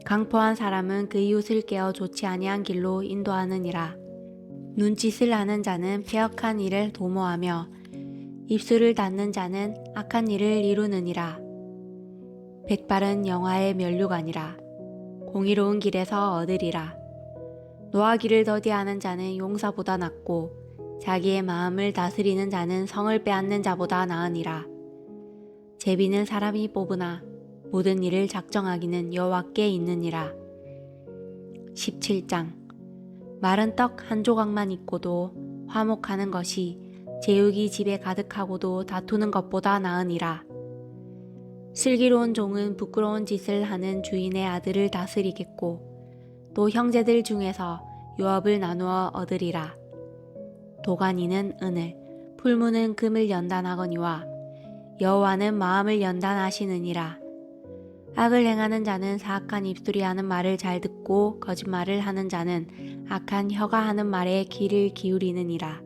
강포한 사람은 그 이웃을 깨어 좋지 아니한 길로 인도하느니라. 눈짓을 하는 자는 패역한 일을 도모하며 입술을 닫는 자는 악한 일을 이루느니라. 백발은 영화의 면류관이라. 공의로운 길에서 얻으리라. 노하기를 더디하는 자는 용사보다 낫고 자기의 마음을 다스리는 자는 성을 빼앗는 자보다 나으니라. 제비는 사람이 뽑으나 모든 일을 작정하기는 여호와께 있느니라. 17장. 마른 떡 한 조각만 있고도 화목하는 것이 제육이 집에 가득하고도 다투는 것보다 나으니라. 슬기로운 종은 부끄러운 짓을 하는 주인의 아들을 다스리겠고 또 형제들 중에서 유업을 나누어 얻으리라. 도가니는 은을, 풀무는 금을 연단하거니와 여호와는 마음을 연단하시느니라. 악을 행하는 자는 사악한 입술이 하는 말을 잘 듣고 거짓말을 하는 자는 악한 혀가 하는 말에 귀를 기울이느니라.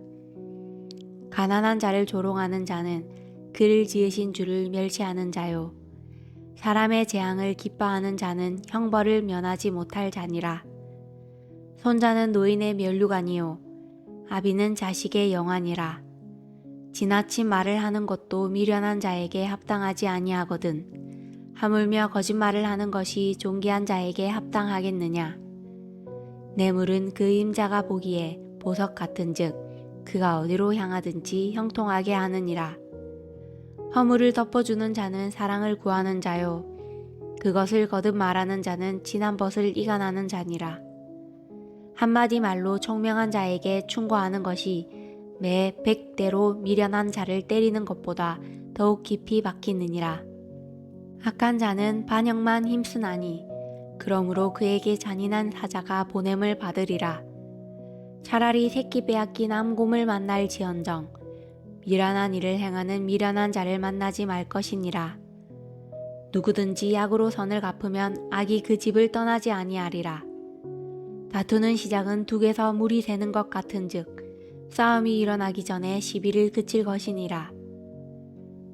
가난한 자를 조롱하는 자는 그를 지으신 주를 멸시하는 자요. 사람의 재앙을 기뻐하는 자는 형벌을 면하지 못할 자니라. 손자는 노인의 면류관이요 아비는 자식의 영환이라. 지나친 말을 하는 것도 미련한 자에게 합당하지 아니하거든 하물며 거짓말을 하는 것이 존귀한 자에게 합당하겠느냐. 뇌물은 그 임자가 보기에 보석 같은즉 그가 어디로 향하든지 형통하게 하느니라. 허물을 덮어주는 자는 사랑을 구하는 자요 그것을 거듭 말하는 자는 지난 벗을 이간하는 자니라. 한마디 말로 총명한 자에게 충고하는 것이 매 100대로 미련한 자를 때리는 것보다 더욱 깊이 박히느니라. 악한 자는 반역만 힘쓰나니 그러므로 그에게 잔인한 사자가 보냄을 받으리라. 차라리 새끼 빼앗긴 암곰을 만날지언정 미련한 일을 행하는 미련한 자를 만나지 말 것이니라. 누구든지 악으로 선을 갚으면 악이 그 집을 떠나지 아니하리라. 다투는 시작은 둑에서 물이 새는 것 같은즉 싸움이 일어나기 전에 시비를 그칠 것이니라.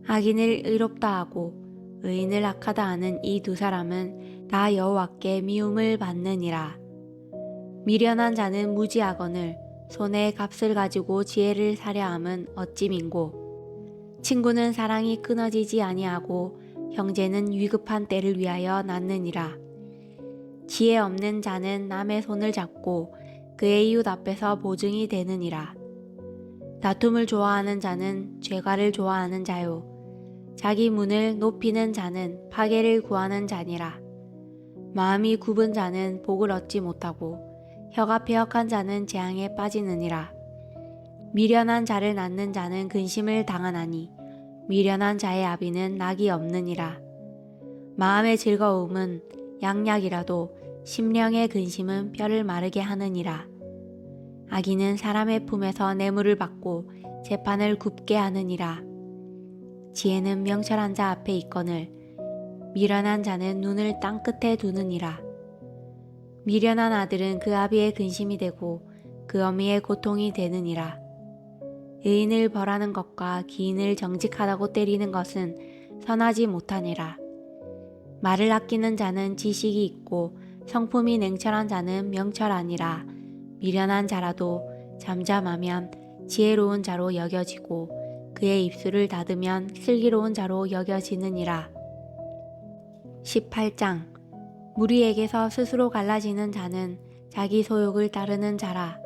악인을 의롭다 하고 의인을 악하다 하는 이 두 사람은 다 여호와께 미움을 받느니라. 미련한 자는 무지하거늘 손에 값을 가지고 지혜를 사려 함은 어찌 민고. 친구는 사랑이 끊어지지 아니하고 형제는 위급한 때를 위하여 낳느니라. 지혜 없는 자는 남의 손을 잡고 그의 이웃 앞에서 보증이 되느니라. 다툼을 좋아하는 자는 죄가를 좋아하는 자요 자기 문을 높이는 자는 파괴를 구하는 자니라. 마음이 굽은 자는 복을 얻지 못하고 혀가 패역한 자는 재앙에 빠지느니라. 미련한 자를 낳는 자는 근심을 당하나니 미련한 자의 아비는 낙이 없느니라. 마음의 즐거움은 양약이라도 심령의 근심은 뼈를 마르게 하느니라. 악인은 사람의 품에서 뇌물을 받고 재판을 굽게 하느니라. 지혜는 명철한 자 앞에 있거늘 미련한 자는 눈을 땅 끝에 두느니라. 미련한 아들은 그 아비의 근심이 되고 그 어미의 고통이 되느니라. 의인을 벌하는 것과 기인을 정직하다고 때리는 것은 선하지 못하니라. 말을 아끼는 자는 지식이 있고 성품이 냉철한 자는 명철하니라. 미련한 자라도 잠잠하면 지혜로운 자로 여겨지고 그의 입술을 닫으면 슬기로운 자로 여겨지느니라. 18장 무리에게서 스스로 갈라지는 자는 자기 소욕을 따르는 자라.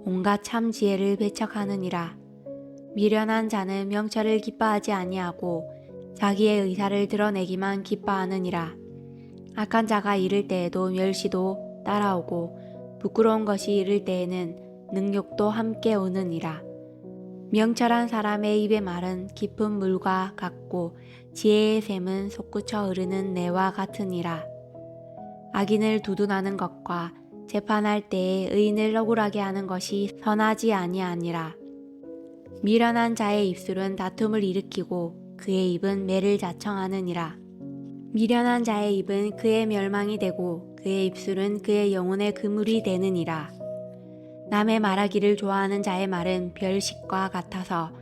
온갖 참 지혜를 배척하느니라. 미련한 자는 명철을 기뻐하지 아니하고 자기의 의사를 드러내기만 기뻐하느니라. 악한 자가 이를 때에도 멸시도 따라오고 부끄러운 것이 이를 때에는 능욕도 함께 오느니라. 명철한 사람의 입의 말은 깊은 물과 같고 지혜의 샘은 솟구쳐 흐르는 내와 같으니라. 악인을 두둔하는 것과 재판할 때에 의인을 억울하게 하는 것이 선하지 아니하니라. 미련한 자의 입술은 다툼을 일으키고 그의 입은 매를 자청하느니라. 미련한 자의 입은 그의 멸망이 되고 그의 입술은 그의 영혼의 그물이 되느니라. 남의 말하기를 좋아하는 자의 말은 별식과 같아서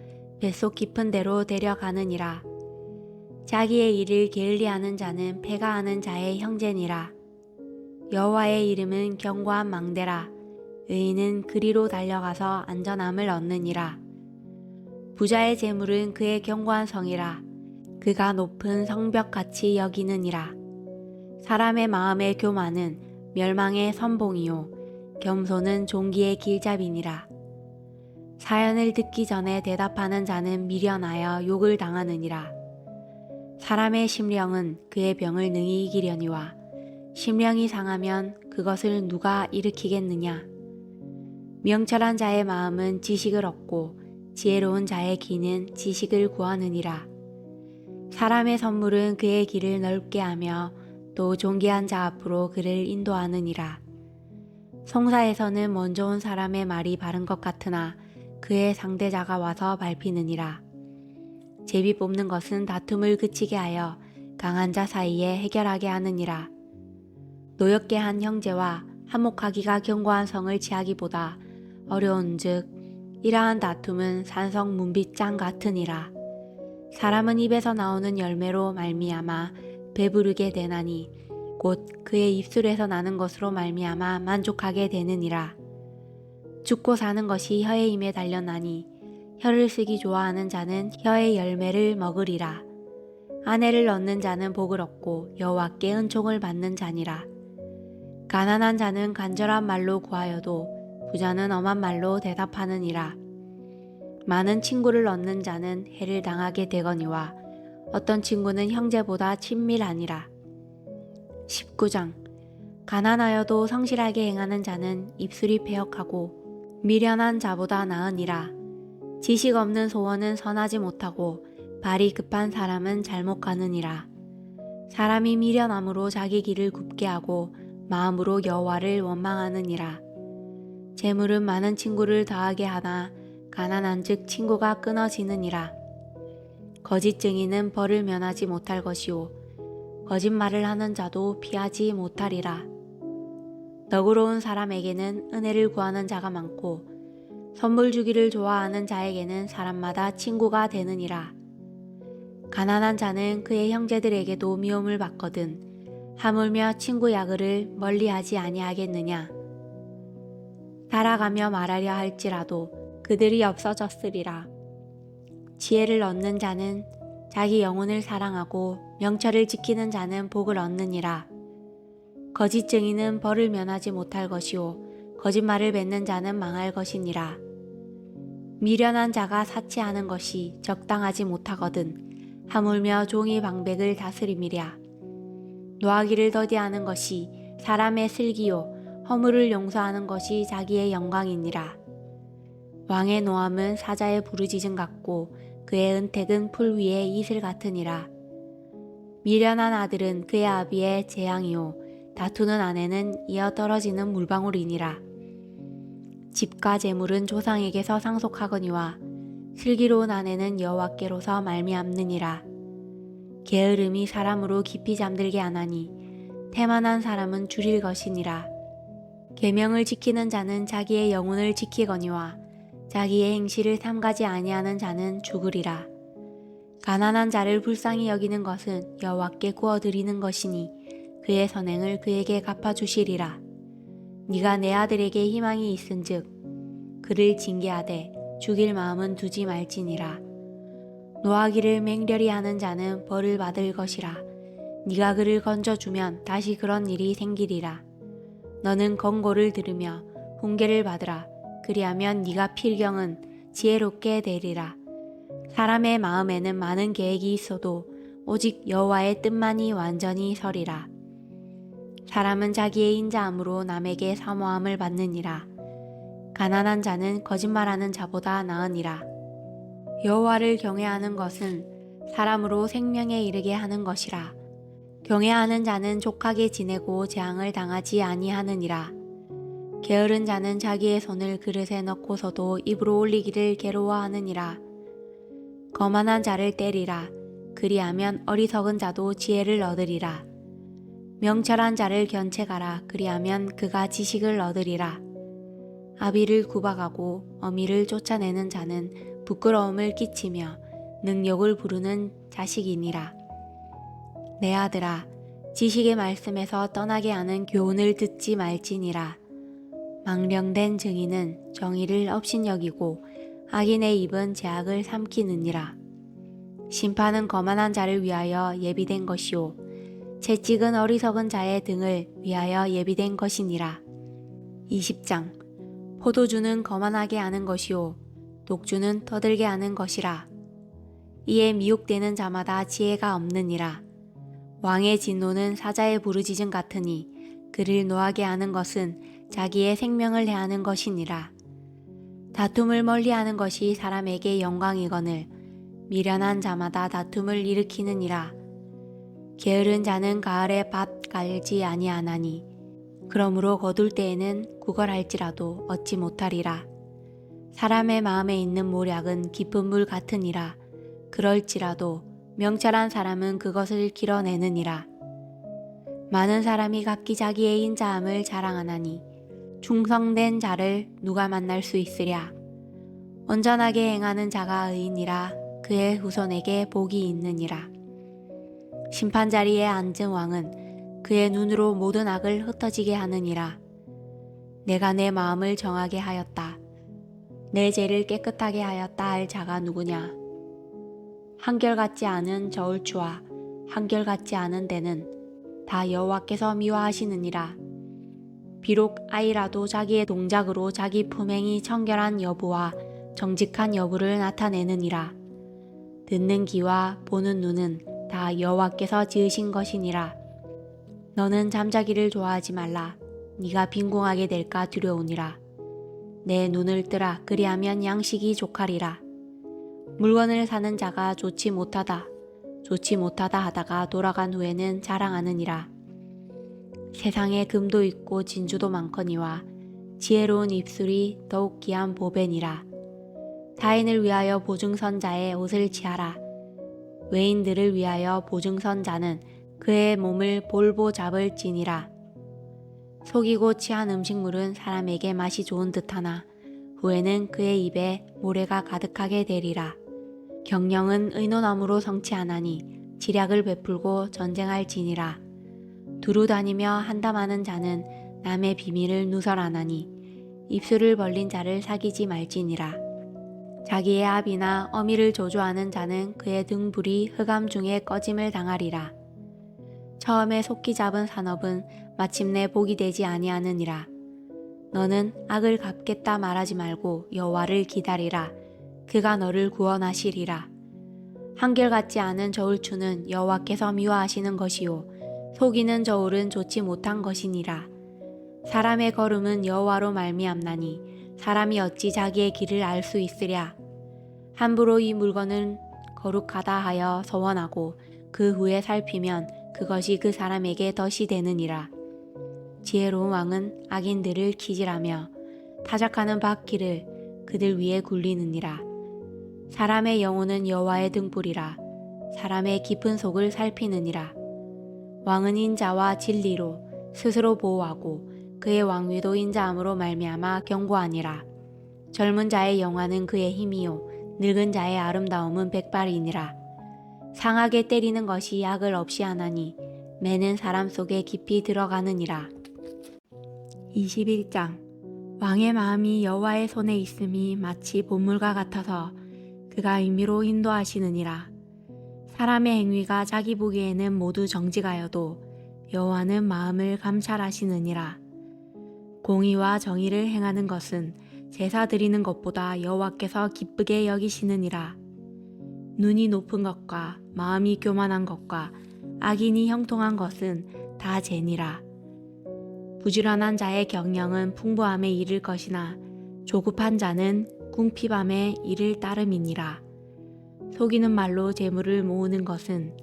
뱃속 깊은 데로 데려가느니라. 자기의 일을 게을리하는 자는 패가하는 자의 형제니라. 여호와의 이름은 견고한 망대라. 의인은 그리로 달려가서 안전함을 얻느니라. 부자의 재물은 그의 견고한 성이라. 그가 높은 성벽같이 여기느니라. 사람의 마음의 교만은 멸망의 선봉이요 겸손은 종기의 길잡이니라. 사연을 듣기 전에 대답하는 자는 미련하여 욕을 당하느니라. 사람의 심령은 그의 병을 능히 이기려니와 심령이 상하면 그것을 누가 일으키겠느냐. 명철한 자의 마음은 지식을 얻고 지혜로운 자의 귀는 지식을 구하느니라. 사람의 선물은 그의 길을 넓게 하며 또 존귀한 자 앞으로 그를 인도하느니라. 송사에서는 먼저 온 사람의 말이 바른 것 같으나 그의 상대자가 와서 밟히느니라. 제비 뽑는 것은 다툼을 그치게 하여 강한 자 사이에 해결하게 하느니라. 노엽게 한 형제와 한몫하기가 견고한 성을 취하기보다 어려운즉 이러한 다툼은 산성 문빗장 같으니라. 사람은 입에서 나오는 열매로 말미암아 배부르게 되나니 곧 그의 입술에서 나는 것으로 말미암아 만족하게 되느니라. 죽고 사는 것이 혀의 힘에 달렸나니 혀를 쓰기 좋아하는 자는 혀의 열매를 먹으리라. 아내를 얻는 자는 복을 얻고 여호와께 은총을 받는 자니라. 가난한 자는 간절한 말로 구하여도 부자는 엄한 말로 대답하느니라. 많은 친구를 얻는 자는 해를 당하게 되거니와 어떤 친구는 형제보다 친밀하니라. 19장. 가난하여도 성실하게 행하는 자는 입술이 패역하고 미련한 자보다 나으니라. 지식 없는 소원은 선하지 못하고 발이 급한 사람은 잘못 가느니라. 사람이 미련함으로 자기 길을 굽게 하고 마음으로 여호와를 원망하느니라. 재물은 많은 친구를 더하게 하나 가난한즉 친구가 끊어지느니라. 거짓 증인은 벌을 면하지 못할 것이요 거짓말을 하는 자도 피하지 못하리라. 너그러운 사람에게는 은혜를 구하는 자가 많고 선물 주기를 좋아하는 자에게는 사람마다 친구가 되느니라. 가난한 자는 그의 형제들에게도 미움을 받거든 하물며 친구 야그를 멀리하지 아니하겠느냐. 달아가며 말하려 할지라도 그들이 없어졌으리라. 지혜를 얻는 자는 자기 영혼을 사랑하고 명철을 지키는 자는 복을 얻느니라. 거짓 증인은 벌을 면하지 못할 것이요 거짓말을 뱉는 자는 망할 것이니라. 미련한 자가 사치하는 것이 적당하지 못하거든 하물며 종이 방백을 다스림이랴. 노하기를 더디하는 것이 사람의 슬기요 허물을 용서하는 것이 자기의 영광이니라. 왕의 노함은 사자의 부르짖음 같고 그의 은택은 풀 위의 이슬 같으니라. 미련한 아들은 그의 아비의 재앙이요 다투는 아내는 이어 떨어지는 물방울이니라. 집과 재물은 조상에게서 상속하거니와 슬기로운 아내는 여호와께로서 말미암느니라. 게으름이 사람으로 깊이 잠들게 하나니 태만한 사람은 줄일 것이니라. 계명을 지키는 자는 자기의 영혼을 지키거니와 자기의 행실을 삼가지 아니하는 자는 죽으리라. 가난한 자를 불쌍히 여기는 것은 여호와께 구워드리는 것이니 그의 선행을 그에게 갚아주시리라. 네가 내 아들에게 희망이 있은즉 그를 징계하되 죽일 마음은 두지 말지니라. 노하기를 맹렬히 하는 자는 벌을 받을 것이라. 네가 그를 건져주면 다시 그런 일이 생기리라. 너는 권고를 들으며 훈계를 받으라. 그리하면 네가 필경은 지혜롭게 되리라. 사람의 마음에는 많은 계획이 있어도 오직 여호와의 뜻만이 완전히 서리라. 사람은 자기의 인자함으로 남에게 사모함을 받느니라. 가난한 자는 거짓말하는 자보다 나으니라. 여호와를 경외하는 것은 사람으로 생명에 이르게 하는 것이라. 경외하는 자는 족하게 지내고 재앙을 당하지 아니하느니라. 게으른 자는 자기의 손을 그릇에 넣고서도 입으로 올리기를 괴로워하느니라. 거만한 자를 때리라. 그리하면 어리석은 자도 지혜를 얻으리라. 명철한 자를 견책하라. 그리하면 그가 지식을 얻으리라. 아비를 구박하고 어미를 쫓아내는 자는 부끄러움을 끼치며 능욕을 부르는 자식이니라. 내 아들아, 지식의 말씀에서 떠나게 하는 교훈을 듣지 말지니라. 망령된 증인은 정의를 업신여기고 악인의 입은 죄악을 삼키느니라. 심판은 거만한 자를 위하여 예비된 것이요 채찍은 어리석은 자의 등을 위하여 예비된 것이니라. 20장. 포도주는 거만하게 하는 것이요 독주는 떠들게 하는 것이라. 이에 미혹되는 자마다 지혜가 없느니라. 왕의 진노는 사자의 부르짖음 같으니 그를 노하게 하는 것은 자기의 생명을 해하는 것이니라. 다툼을 멀리하는 것이 사람에게 영광이거늘 미련한 자마다 다툼을 일으키느니라. 게으른 자는 가을에 밭 갈지 아니하나니 그러므로 거둘 때에는 구걸할지라도 얻지 못하리라. 사람의 마음에 있는 모략은 깊은 물 같으니라. 그럴지라도 명철한 사람은 그것을 길어내느니라. 많은 사람이 각기 자기의 인자함을 자랑하나니 충성된 자를 누가 만날 수 있으랴. 온전하게 행하는 자가 의인이라. 그의 후손에게 복이 있느니라. 심판자리에 앉은 왕은 그의 눈으로 모든 악을 흩어지게 하느니라. 내가 내 마음을 정하게 하였다. 내 죄를 깨끗하게 하였다 할 자가 누구냐. 한결같지 않은 저울추와 한결같지 않은 데는 다 여호와께서 미워하시느니라. 비록 아이라도 자기의 동작으로 자기 품행이 청결한 여부와 정직한 여부를 나타내느니라. 듣는 귀와 보는 눈은 다 여호와께서 지으신 것이니라. 너는 잠자기를 좋아하지 말라. 네가 빈궁하게 될까 두려우니라. 내 눈을 뜨라. 그리하면 양식이 족하리라. 물건을 사는 자가 좋지 못하다 하다가 돌아간 후에는 자랑하느니라. 세상에 금도 있고 진주도 많거니와 지혜로운 입술이 더욱 귀한 보배니라. 타인을 위하여 보증선 자의 옷을 취하라. 외인들을 위하여 보증선 자는 그의 몸을 볼보 잡을지니라. 속이고 취한 음식물은 사람에게 맛이 좋은 듯하나 후에는 그의 입에 모래가 가득하게 되리라. 경영은 의논함으로 성취하나니 지략을 베풀고 전쟁할지니라. 두루 다니며 한담하는 자는 남의 비밀을 누설하나니 입술을 벌린 자를 사귀지 말지니라. 자기의 아비나 어미를 조조하는 자는 그의 등불이 흑암 중에 꺼짐을 당하리라. 처음에 속기 잡은 산업은 마침내 복이 되지 아니하느니라. 너는 악을 갚겠다 말하지 말고 여호와를 기다리라. 그가 너를 구원하시리라. 한결같지 않은 저울추는 여호와께서 미워하시는 것이요 속이는 저울은 좋지 못한 것이니라. 사람의 걸음은 여호와로 말미암나니 사람이 어찌 자기의 길을 알 수 있으랴. 함부로 이 물건은 거룩하다 하여 서원하고 그 후에 살피면 그것이 그 사람에게 덫이 되느니라. 지혜로운 왕은 악인들을 기질하며 타작하는 바퀴를 그들 위에 굴리느니라. 사람의 영혼은 여호와의 등불이라. 사람의 깊은 속을 살피느니라. 왕은 인자와 진리로 스스로 보호하고 그의 왕위도 인자함으로 말미암아 경고하니라. 젊은 자의 영화는 그의 힘이요 늙은 자의 아름다움은 백발이니라. 상하게 때리는 것이 약을 없이 하나니 매는 사람 속에 깊이 들어가느니라. 21장. 왕의 마음이 여호와의 손에 있음이 마치 보물과 같아서 그가 임의로 인도하시느니라. 사람의 행위가 자기 보기에는 모두 정직하여도 여호와는 마음을 감찰하시느니라. 공의와 정의를 행하는 것은 제사 드리는 것보다 여호와께서 기쁘게 여기시느니라. 눈이 높은 것과 마음이 교만한 것과 악인이 형통한 것은 다 죄니라. 부지런한 자의 경영은 풍부함에 이를 것이나 조급한 자는 궁핍함에 이를 따름이니라. 속이는 말로 재물을 모으는 것은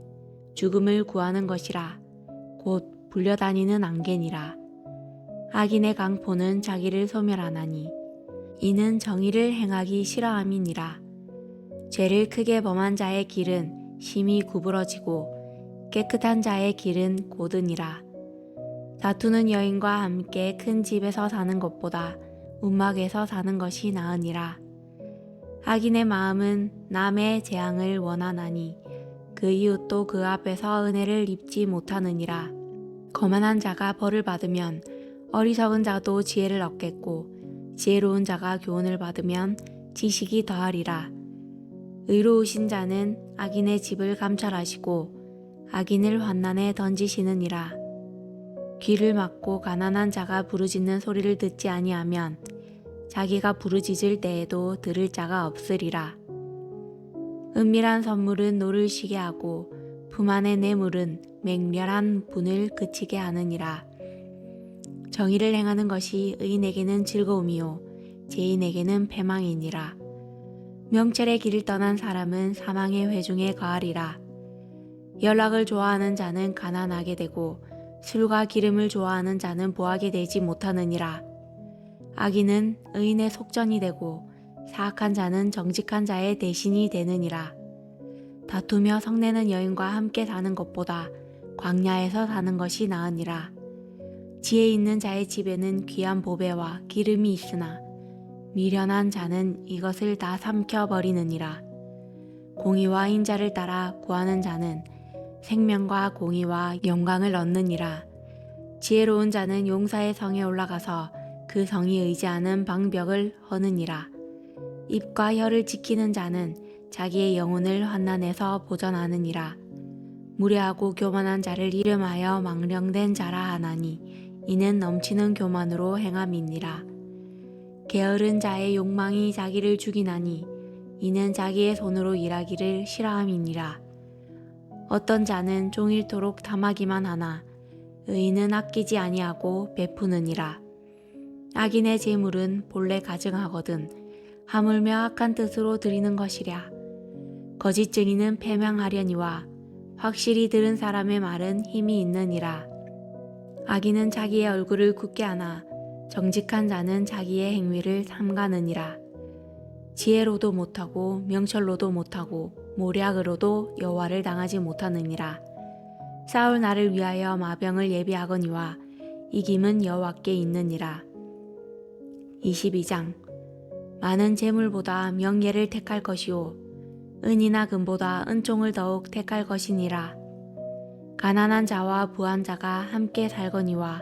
죽음을 구하는 것이라. 곧 불려다니는 안개니라. 악인의 강포는 자기를 소멸하나니 이는 정의를 행하기 싫어함이니라. 죄를 크게 범한 자의 길은 심히 구부러지고 깨끗한 자의 길은 고드니라. 다투는 여인과 함께 큰 집에서 사는 것보다 움막에서 사는 것이 나으니라. 악인의 마음은 남의 재앙을 원하나니 그 이웃도 그 앞에서 은혜를 입지 못하느니라. 거만한 자가 벌을 받으면 어리석은 자도 지혜를 얻겠고 지혜로운 자가 교훈을 받으면 지식이 더하리라. 의로우신 자는 악인의 집을 감찰하시고 악인을 환난에 던지시느니라. 귀를 막고 가난한 자가 부르짖는 소리를 듣지 아니하면 자기가 부르짖을 때에도 들을 자가 없으리라. 은밀한 선물은 노를 쉬게 하고 품 안의 뇌물은 맹렬한 분을 그치게 하느니라. 정의를 행하는 것이 의인에게는 즐거움이요 죄인에게는 패망이니라. 명철의 길을 떠난 사람은 사망의 회중에 거하리라. 연락을 좋아하는 자는 가난하게 되고 술과 기름을 좋아하는 자는 보하게 되지 못하느니라. 악인은 의인의 속전이 되고 사악한 자는 정직한 자의 대신이 되느니라. 다투며 성내는 여인과 함께 사는 것보다 광야에서 사는 것이 나으니라. 지혜 있는 자의 집에는 귀한 보배와 기름이 있으나 미련한 자는 이것을 다 삼켜버리느니라. 공의와 인자를 따라 구하는 자는 생명과 공의와 영광을 얻느니라. 지혜로운 자는 용사의 성에 올라가서 그 성이 의지하는 방벽을 허느니라. 입과 혀를 지키는 자는 자기의 영혼을 환난에서 보전하느니라. 무례하고 교만한 자를 이름하여 망령된 자라 하나니 이는 넘치는 교만으로 행함이니라. 게으른 자의 욕망이 자기를 죽이나니 이는 자기의 손으로 일하기를 싫어함이니라. 어떤 자는 종일토록 탐하기만 하나 의인은 아끼지 아니하고 베푸느니라. 악인의 재물은 본래 가증하거든 하물며 악한 뜻으로 드리는 것이랴. 거짓 증인은 패망하려니와 확실히 들은 사람의 말은 힘이 있느니라. 악인은 자기의 얼굴을 굳게 하나 정직한 자는 자기의 행위를 삼가느니라. 지혜로도 못하고 명철로도 못하고 모략으로도 여호와를 당하지 못하느니라. 싸울 날을 위하여 마병을 예비하거니와 이김은 여호와께 있느니라. 22장. 많은 재물보다 명예를 택할 것이요 은이나 금보다 은총을 더욱 택할 것이니라. 가난한 자와 부한 자가 함께 살거니와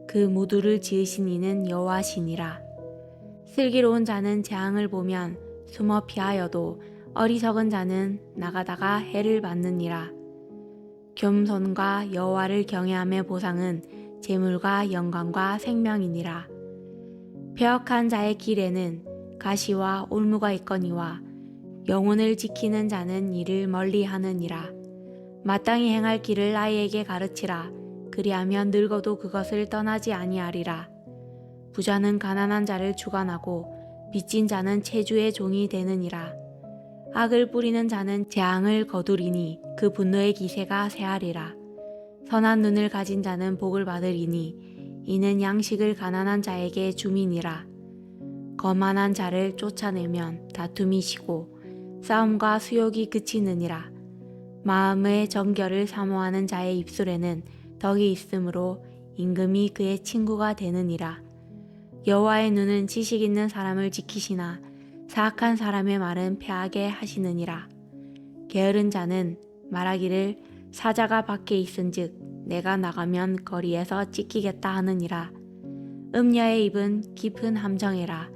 그 모두를 지으신 이는 여호와시니라. 슬기로운 자는 재앙을 보면 숨어 피하여도 어리석은 자는 나가다가 해를 받느니라. 겸손과 여호와를 경외함의 보상은 재물과 영광과 생명이니라. 폐역한 자의 길에는 가시와 올무가 있거니와 영혼을 지키는 자는 이를 멀리하느니라. 마땅히 행할 길을 아이에게 가르치라. 그리하면 늙어도 그것을 떠나지 아니하리라. 부자는 가난한 자를 주관하고 빚진 자는 체주의 종이 되느니라. 악을 뿌리는 자는 재앙을 거두리니 그 분노의 기세가 새하리라. 선한 눈을 가진 자는 복을 받으리니 이는 양식을 가난한 자에게 줌이니라. 거만한 자를 쫓아내면 다툼이 시고 싸움과 수욕이 그치느니라. 마음의 정결을 사모하는 자의 입술에는 덕이 있으므로 임금이 그의 친구가 되느니라. 여호와의 눈은 지식 있는 사람을 지키시나 사악한 사람의 말은 패하게 하시느니라. 게으른 자는 말하기를 사자가 밖에 있은즉 내가 나가면 거리에서 찢기겠다 하느니라. 음녀의 입은 깊은 함정이라.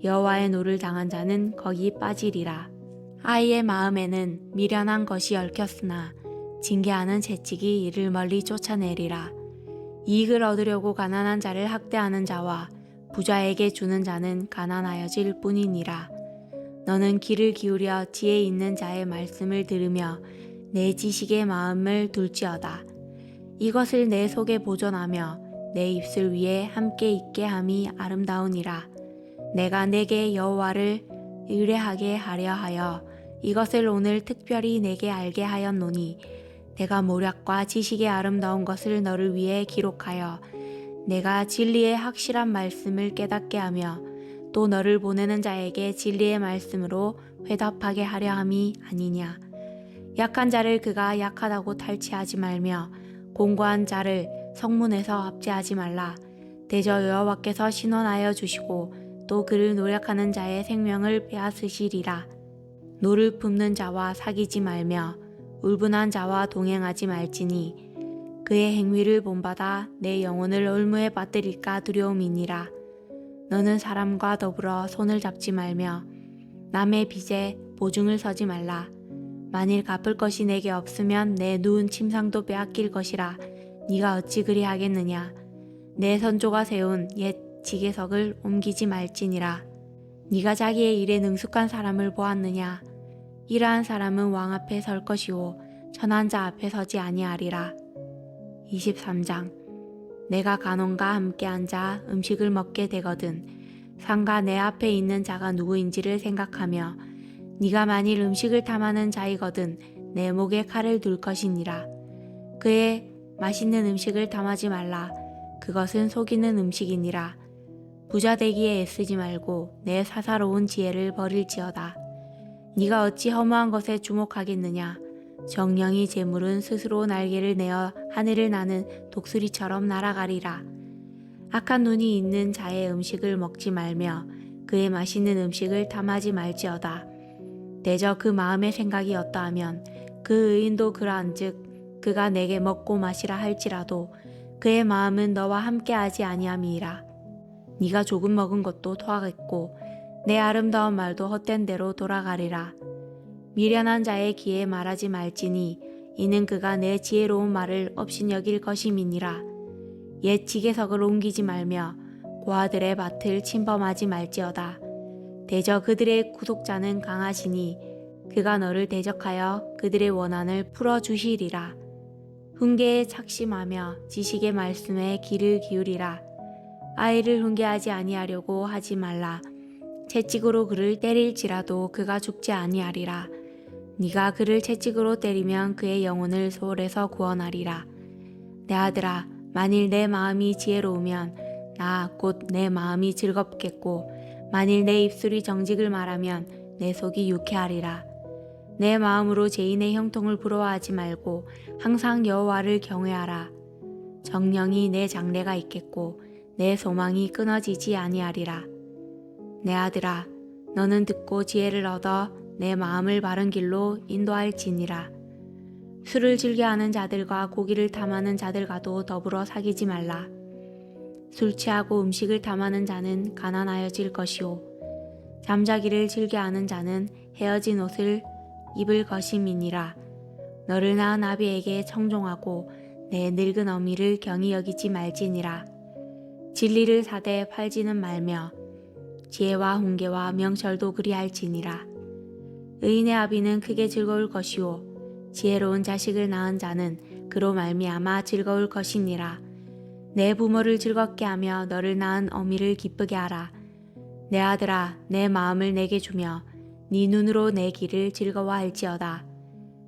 여호와의 노를 당한 자는 거기 빠지리라. 아이의 마음에는 미련한 것이 얽혔으나 징계하는 채찍이 이를 멀리 쫓아내리라. 이익을 얻으려고 가난한 자를 학대하는 자와 부자에게 주는 자는 가난하여질 뿐이니라. 너는 귀를 기울여 지혜 있는 자의 말씀을 들으며 내 지식의 마음을 둘지어다. 이것을 내 속에 보존하며 내 입술 위에 함께 있게 함이 아름다우니라. 내가 내게 여호와를 의뢰하게 하려 하여 이것을 오늘 특별히 내게 알게 하였노니 내가 모략과 지식의 아름다운 것을 너를 위해 기록하여 내가 진리의 확실한 말씀을 깨닫게 하며 또 너를 보내는 자에게 진리의 말씀으로 회답하게 하려 함이 아니냐. 약한 자를 그가 약하다고 탈취하지 말며 공고한 자를 성문에서 압제하지 말라. 대저 여호와께서 신원하여 주시고 또 그를 노력하는 자의 생명을 빼앗으시리라. 노를 품는 자와 사귀지 말며 울분한 자와 동행하지 말지니 그의 행위를 본받아 내 영혼을 올무에 빠뜨릴까 두려움이니라. 너는 사람과 더불어 손을 잡지 말며 남의 빚에 보증을 서지 말라. 만일 갚을 것이 내게 없으면 내 누운 침상도 빼앗길 것이라. 네가 어찌 그리하겠느냐. 내 선조가 세운 옛 지계석을 옮기지 말지니라. 네가 자기의 일에 능숙한 사람을 보았느냐. 이러한 사람은 왕 앞에 설 것이요 천한 자 앞에 서지 아니하리라. 23장. 내가 간원과 함께 앉아 음식을 먹게 되거든 상가 내 앞에 있는 자가 누구인지를 생각하며 네가 만일 음식을 탐하는 자이거든 내 목에 칼을 둘 것이니라. 그의 맛있는 음식을 탐하지 말라. 그것은 속이는 음식이니라. 부자 되기에 애쓰지 말고 내 사사로운 지혜를 버릴지어다. 네가 어찌 허무한 것에 주목하겠느냐. 정령이 재물은 스스로 날개를 내어 하늘을 나는 독수리처럼 날아가리라. 악한 눈이 있는 자의 음식을 먹지 말며 그의 맛있는 음식을 탐하지 말지어다. 대저 그 마음의 생각이 어떠하면 그 의인도 그러한즉 그가 내게 먹고 마시라 할지라도 그의 마음은 너와 함께하지 아니함이라. 네가 조금 먹은 것도 토하겠고 내 아름다운 말도 헛된 대로 돌아가리라. 미련한 자의 귀에 말하지 말지니 이는 그가 내 지혜로운 말을 업신여길 것임이니라. 옛 지계석을 옮기지 말며 고아들의 밭을 침범하지 말지어다. 대저 그들의 구속자는 강하시니 그가 너를 대적하여 그들의 원한을 풀어주시리라. 훈계에 착심하며 지식의 말씀에 귀를 기울이라. 아이를 훈계하지 아니하려고 하지 말라. 채찍으로 그를 때릴지라도 그가 죽지 아니하리라. 네가 그를 채찍으로 때리면 그의 영혼을 소홀에서 구원하리라. 내 아들아, 만일 내 마음이 지혜로우면 나 곧 내 마음이 즐겁겠고, 만일 내 입술이 정직을 말하면 내 속이 유쾌하리라. 내 마음으로 죄인의 형통을 부러워하지 말고 항상 여호와를 경외하라. 정령이 내 장래가 있겠고 내 소망이 끊어지지 아니하리라. 내 아들아, 너는 듣고 지혜를 얻어 내 마음을 바른 길로 인도할지니라. 술을 즐겨하는 자들과 고기를 탐하는 자들과도 더불어 사귀지 말라. 술 취하고 음식을 탐하는 자는 가난하여질 것이요, 잠자기를 즐겨하는 자는 헤어진 옷을 입을 것임이니라. 너를 낳은 아비에게 청종하고 내 늙은 어미를 경히 여기지 말지니라. 진리를 사되 팔지는 말며 지혜와 훈계와 명철도 그리할지니라. 의인의 아비는 크게 즐거울 것이요, 지혜로운 자식을 낳은 자는 그로 말미암아 즐거울 것이니라. 내 부모를 즐겁게 하며 너를 낳은 어미를 기쁘게 하라. 내 아들아, 내 마음을 내게 주며 네 눈으로 내 길을 즐거워할지어다.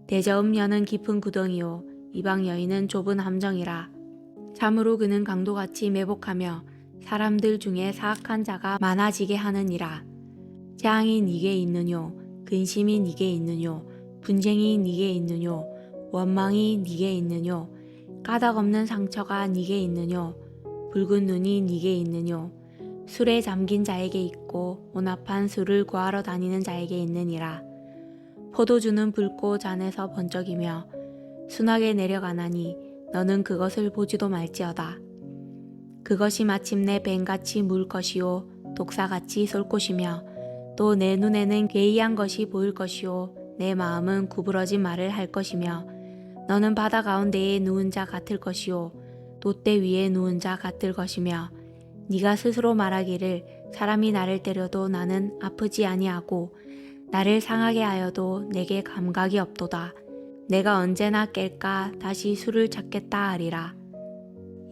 대저음 여는 깊은 구덩이요, 이방 여인은 좁은 함정이라. 참으로 그는 강도같이 매복하며 사람들 중에 사악한 자가 많아지게 하느니라. 재앙이 네게 있느뇨, 근심이 네게 있느뇨, 분쟁이 네게 있느뇨, 원망이 네게 있느뇨, 까닭없는 상처가 네게 있느뇨, 붉은 눈이 네게 있느뇨, 술에 잠긴 자에게 있고 온합한 술을 구하러 다니는 자에게 있느니라. 포도주는 붉고 잔에서 번쩍이며 순하게 내려가나니 너는 그것을 보지도 말지어다. 그것이 마침내 뱀같이 물 것이요, 독사같이 쏠 것이며, 또 내 눈에는 괴이한 것이 보일 것이요, 내 마음은 구부러진 말을 할 것이며, 너는 바다 가운데에 누운 자 같을 것이요, 돛대 위에 누운 자 같을 것이며, 네가 스스로 말하기를 사람이 나를 때려도 나는 아프지 아니하고 나를 상하게 하여도 내게 감각이 없도다. 내가 언제나 깰까 다시 술을 찾겠다 하리라.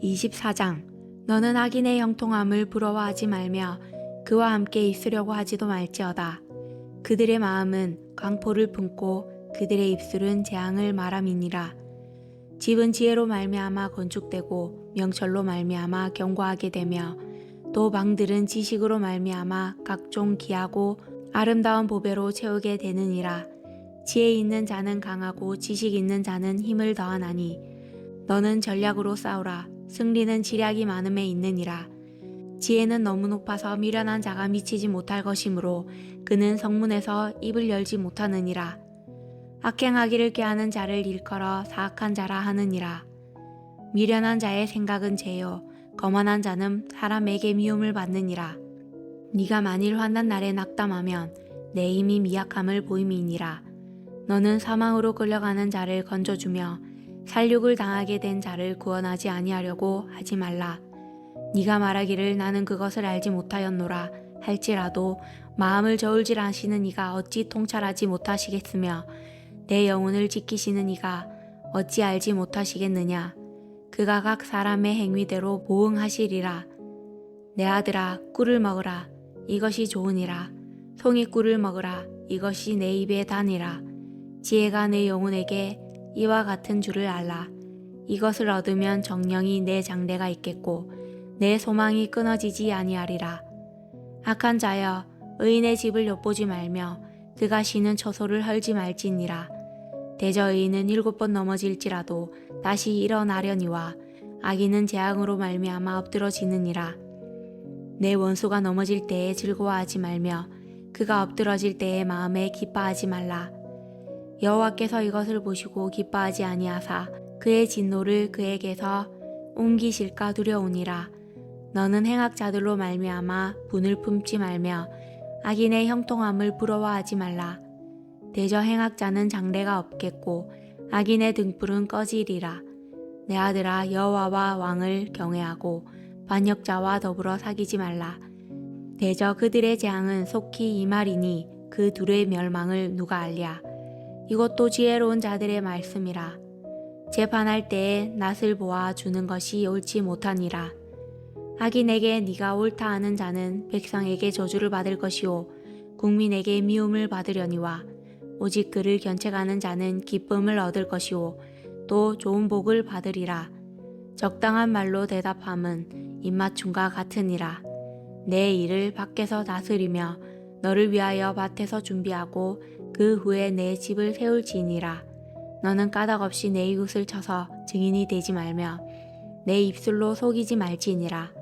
24장. 너는 악인의 형통함을 부러워하지 말며 그와 함께 있으려고 하지도 말지어다. 그들의 마음은 강포를 품고 그들의 입술은 재앙을 말함이니라. 집은 지혜로 말미암아 건축되고 명철로 말미암아 견고하게 되며, 또 방들은 지식으로 말미암아 각종 귀하고 아름다운 보배로 채우게 되느니라. 지혜 있는 자는 강하고 지식 있는 자는 힘을 더하나니, 너는 전략으로 싸우라. 승리는 지략이 많음에 있느니라. 지혜는 너무 높아서 미련한 자가 미치지 못할 것이므로 그는 성문에서 입을 열지 못하느니라. 악행하기를 꾀하는 자를 일컬어 사악한 자라 하느니라. 미련한 자의 생각은 죄요, 거만한 자는 사람에게 미움을 받느니라. 네가 만일 환난 날에 낙담하면 내 힘이 미약함을 보임이니라. 너는 사망으로 끌려가는 자를 건져주며 살육을 당하게 된 자를 구원하지 아니하려고 하지 말라. 네가 말하기를 나는 그것을 알지 못하였노라 할지라도 마음을 저울질 하시는 이가 어찌 통찰하지 못하시겠으며, 내 영혼을 지키시는 이가 어찌 알지 못하시겠느냐. 그가 각 사람의 행위대로 보응하시리라. 내 아들아, 꿀을 먹으라. 이것이 좋으니라. 송이꿀을 먹으라. 이것이 내 입에 다니라. 지혜가 내 영혼에게 이와 같은 줄을 알라. 이것을 얻으면 정령이 내 장래가 있겠고 내 소망이 끊어지지 아니하리라. 악한 자여, 의인의 집을 엿보지 말며 그가 쉬는 처소를 헐지 말지니라. 대저 의인은 7번 넘어질지라도 다시 일어나려니와 악인은 재앙으로 말미암아 엎드러지느니라. 내 원수가 넘어질 때에 즐거워하지 말며 그가 엎드러질 때에 마음에 기뻐하지 말라. 여호와께서 이것을 보시고 기뻐하지 아니하사 그의 진노를 그에게서 옮기실까 두려우니라. 너는 행악자들로 말미암아 분을 품지 말며 악인의 형통함을 부러워하지 말라. 대저 행악자는 장래가 없겠고 악인의 등불은 꺼지리라. 내 아들아, 여호와와 왕을 경외하고 반역자와 더불어 사귀지 말라. 대저 그들의 재앙은 속히 임하리니 그 둘의 멸망을 누가 알랴. 이것도 지혜로운 자들의 말씀이라. 재판할 때에 낯을 보아 주는 것이 옳지 못하니라. 악인에게 네가 옳다 하는 자는 백성에게 저주를 받을 것이요 국민에게 미움을 받으려니와 오직 그를 견책하는 자는 기쁨을 얻을 것이요 또 좋은 복을 받으리라. 적당한 말로 대답함은 입맞춤과 같으니라. 내 일을 밖에서 다스리며 너를 위하여 밭에서 준비하고 그 후에 내 집을 세울지니라. 너는 까닭없이 내 이웃을 쳐서 증인이 되지 말며 내 입술로 속이지 말지니라.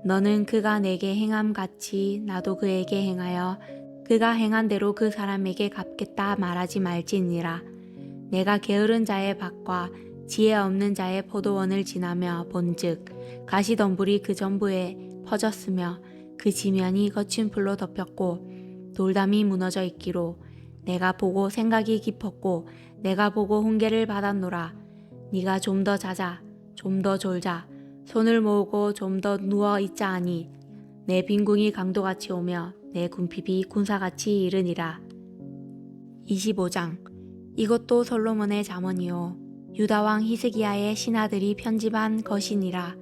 너는 그가 내게 행함 같이 나도 그에게 행하여 그가 행한 대로 그 사람에게 갚겠다 말하지 말지니라. 내가 게으른 자의 밭과 지혜 없는 자의 포도원을 지나며 본즉 가시덤불이 그 전부에 퍼졌으며 그 지면이 거친 풀로 덮였고 돌담이 무너져 있기로 내가 보고 생각이 깊었고 내가 보고 훈계를 받았노라. 네가 좀 더 자자 좀 더 졸자 손을 모으고 좀 더 누워 있자 하니 내 빈궁이 강도같이 오며 내 궁핍이 군사같이 이르니라. 25장. 이것도 솔로몬의 잠언이요 유다 왕 히스기야의 신하들이 편집한 것이니라.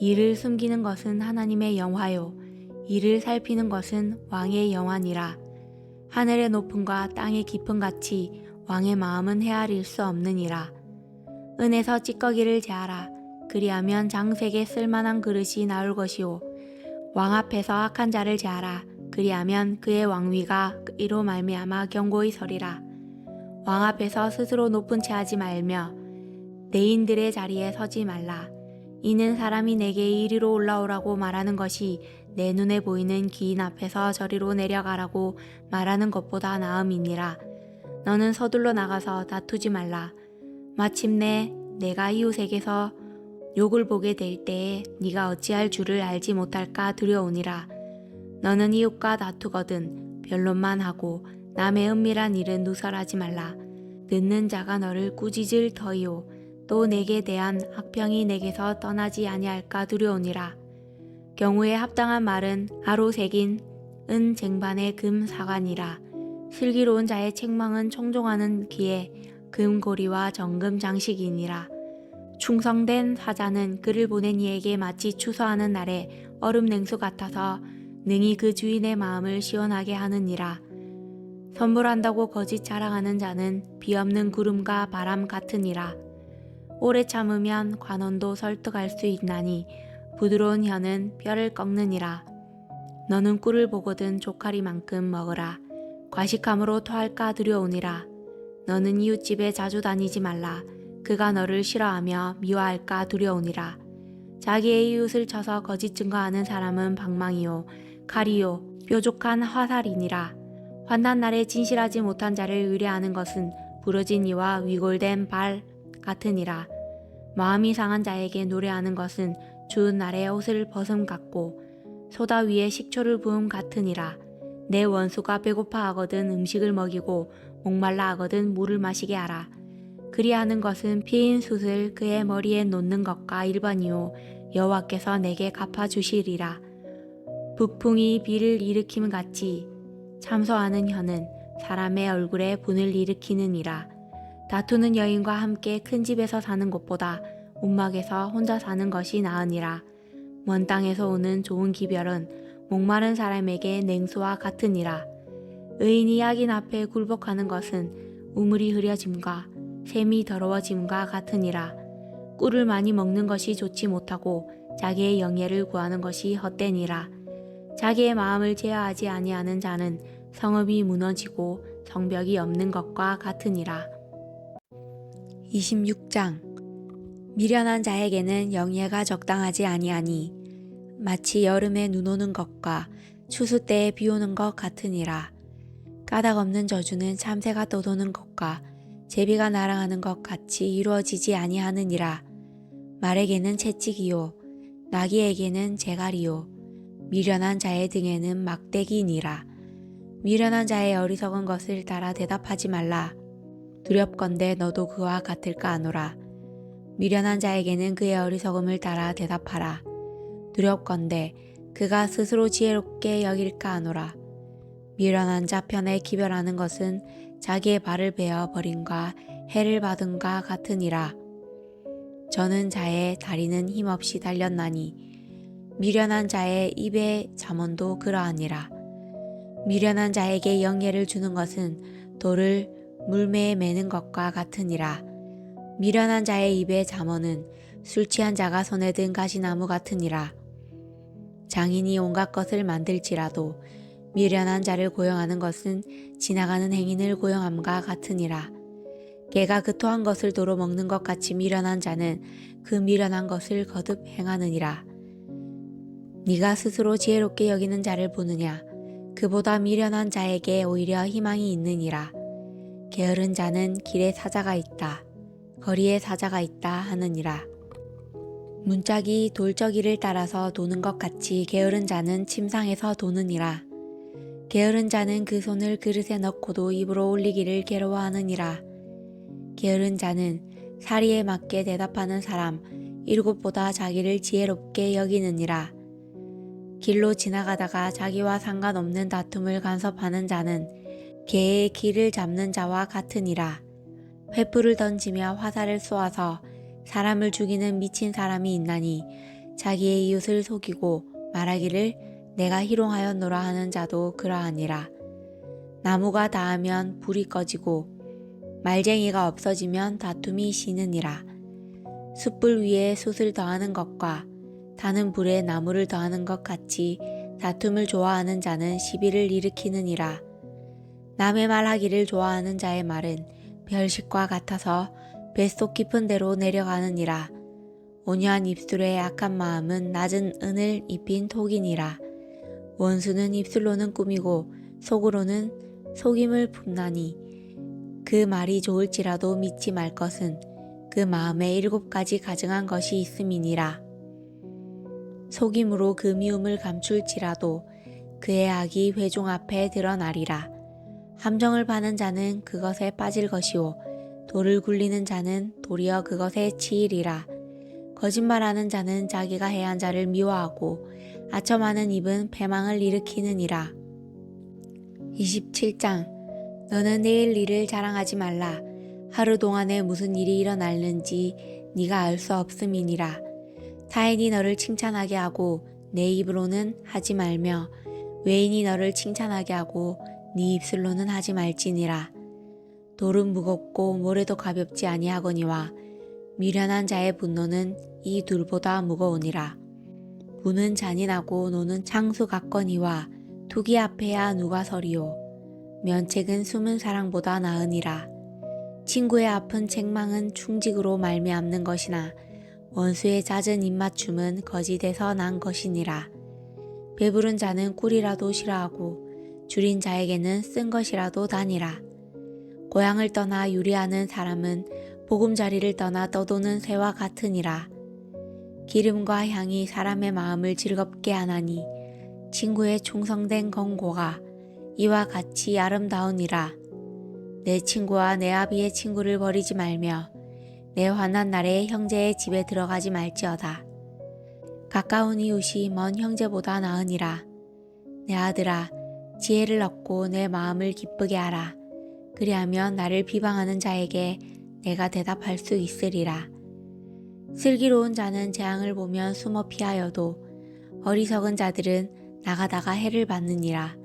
이를 숨기는 것은 하나님의 영화요 이를 살피는 것은 왕의 영화니라. 하늘의 높음과 땅의 깊음 같이 왕의 마음은 헤아릴 수 없느니라. 은에서 찌꺼기를 제하라. 그리하면 장색에 쓸만한 그릇이 나올 것이요 왕 앞에서 악한 자를 제하라. 그리하면 그의 왕위가 이로 말미암아 견고히 서리라. 왕 앞에서 스스로 높은 채 하지 말며 내인들의 자리에 서지 말라. 이는 사람이 내게 이리로 올라오라고 말하는 것이 내 눈에 보이는 기인 앞에서 저리로 내려가라고 말하는 것보다 나음이니라. 너는 서둘러 나가서 다투지 말라. 마침내 내가 이웃에게서 욕을 보게 될 때에 네가 어찌할 줄을 알지 못할까 두려우니라. 너는 이웃과 다투거든 변론만 하고 남의 은밀한 일은 누설하지 말라. 듣는 자가 너를 꾸짖을 터이요 또 내게 대한 악평이 내게서 떠나지 아니할까 두려우니라. 경우에 합당한 말은 아로 새긴 은 쟁반의 금 사관이라. 슬기로운 자의 책망은 청종하는 귀에 금고리와 정금 장식이니라. 충성된 사자는 그를 보낸 이에게 마치 추수하는 날에 얼음 냉수 같아서 능히 그 주인의 마음을 시원하게 하느니라. 선물한다고 거짓 자랑하는 자는 비 없는 구름과 바람 같으니라. 오래 참으면 관원도 설득할 수 있나니 부드러운 혀는 뼈를 꺾느니라. 너는 꿀을 보거든 조카리만큼 먹으라. 과식함으로 토할까 두려우니라. 너는 이웃집에 자주 다니지 말라. 그가 너를 싫어하며 미워할까 두려우니라. 자기의 이웃을 쳐서 거짓 증거하는 사람은 방망이요 칼이요 뾰족한 화살이니라. 환난날에 진실하지 못한 자를 의뢰하는 것은 부러진 이와 위골된 발 같으니라. 마음이 상한 자에게 노래하는 것은 추운 날에 옷을 벗음 같고 소다 위에 식초를 부음 같으니라. 내 원수가 배고파 하거든 음식을 먹이고 목말라 하거든 물을 마시게 하라. 그리하는 것은 피인 숯을 그의 머리에 놓는 것과 일반이요 여호와께서 내게 갚아주시리라. 북풍이 비를 일으킴 같이 참소하는 혀는 사람의 얼굴에 분을 일으키느니라. 다투는 여인과 함께 큰 집에서 사는 것보다 움막에서 혼자 사는 것이 나으니라. 먼 땅에서 오는 좋은 기별은 목마른 사람에게 냉수와 같으니라. 의인이 악인 앞에 굴복하는 것은 우물이 흐려짐과 샘이 더러워짐과 같으니라. 꿀을 많이 먹는 것이 좋지 못하고 자기의 영예를 구하는 것이 헛되니라. 자기의 마음을 제어하지 아니하는 자는 성읍이 무너지고 성벽이 없는 것과 같으니라. 26장. 미련한 자에게는 영예가 적당하지 아니하니 마치 여름에 눈 오는 것과 추수 때에 비 오는 것 같으니라. 까닭 없는 저주는 참새가 떠도는 것과 제비가 날아가는 것 같이 이루어지지 아니하느니라. 말에게는 채찍이요 나귀에게는 재갈이요 미련한 자의 등에는 막대기니라. 미련한 자의 어리석은 것을 따라 대답하지 말라. 두렵건대 너도 그와 같을까 하노라. 미련한 자에게는 그의 어리석음을 따라 대답하라. 두렵건대 그가 스스로 지혜롭게 여길까 하노라. 미련한 자 편에 기별하는 것은 자기의 발을 베어 버림과 해를 받음과 같으니라. 저는 자의 다리는 힘없이 달렸나니 미련한 자의 입의 잠언도 그러하니라. 미련한 자에게 영예를 주는 것은 돌을 물매에 매는 것과 같으니라. 미련한 자의 입의 잠언은 술 취한 자가 손에 든 가시나무 같으니라. 장인이 온갖 것을 만들지라도 미련한 자를 고용하는 것은 지나가는 행인을 고용함과 같으니라. 개가 그 토한 것을 도로 먹는 것 같이 미련한 자는 그 미련한 것을 거듭 행하느니라. 네가 스스로 지혜롭게 여기는 자를 보느냐? 그보다 미련한 자에게 오히려 희망이 있느니라. 게으른 자는 길에 사자가 있다, 거리에 사자가 있다 하느니라. 문짝이 돌저기를 따라서 도는 것 같이 게으른 자는 침상에서 도느니라. 게으른 자는 그 손을 그릇에 넣고도 입으로 올리기를 괴로워하느니라. 게으른 자는 사리에 맞게 대답하는 사람 일곱보다 자기를 지혜롭게 여기느니라. 길로 지나가다가 자기와 상관없는 다툼을 간섭하는 자는 개의 길을 잡는 자와 같으니라. 횃불을 던지며 화살을 쏘아서 사람을 죽이는 미친 사람이 있나니 자기의 이웃을 속이고 말하기를 내가 희롱하였노라 하는 자도 그러하니라. 나무가 닿으면 불이 꺼지고 말쟁이가 없어지면 다툼이 쉬느니라. 숯불 위에 숯을 더하는 것과 타는 불에 나무를 더하는 것 같이 다툼을 좋아하는 자는 시비를 일으키느니라. 남의 말하기를 좋아하는 자의 말은 별식과 같아서 뱃속 깊은 데로 내려가느니라. 온유한 입술의 악한 마음은 낮은 은을 입힌 톡이니라. 원수는 입술로는 꾸미고 속으로는 속임을 품나니 그 말이 좋을지라도 믿지 말 것은 그 마음에 7가지 가증한 것이 있음이니라. 속임으로 그 미움을 감출지라도 그의 악이 회중 앞에 드러나리라. 함정을 파는 자는 그것에 빠질 것이요 돌을 굴리는 자는 도리어 그것에 치이리라. 거짓말하는 자는 자기가 해한 자를 미워하고 아첨하는 입은 패망을 일으키느니라. 27장. 너는 내일 일을 자랑하지 말라. 하루 동안에 무슨 일이 일어날는지 네가 알 수 없음이니라. 타인이 너를 칭찬하게 하고 내 입으로는 하지 말며 외인이 너를 칭찬하게 하고 네 입술로는 하지 말지니라. 돌은 무겁고 모래도 가볍지 아니하거니와 미련한 자의 분노는 이 둘보다 무거우니라. 부는 잔인하고 노는 창수 같거니와 투기 앞에야 누가 서리요. 면책은 숨은 사랑보다 나으니라. 친구의 아픈 책망은 충직으로 말미암는 것이나 원수의 잦은 입맞춤은 거짓에서 난 것이니라. 배부른 자는 꿀이라도 싫어하고 줄인 자에게는 쓴 것이라도 다니라. 고향을 떠나 유리하는 사람은 보금자리를 떠나 떠도는 새와 같으니라. 기름과 향이 사람의 마음을 즐겁게 하나니 친구의 충성된 권고가 이와 같이 아름다우니라. 내 친구와 내 아비의 친구를 버리지 말며 내 환난 날에 형제의 집에 들어가지 말지어다. 가까운 이웃이 먼 형제보다 나으니라. 내 아들아, 지혜를 얻고 내 마음을 기쁘게 하라. 그리하면 나를 비방하는 자에게 내가 대답할 수 있으리라. 슬기로운 자는 재앙을 보면 숨어 피하여도 어리석은 자들은 나가다가 해를 받느니라.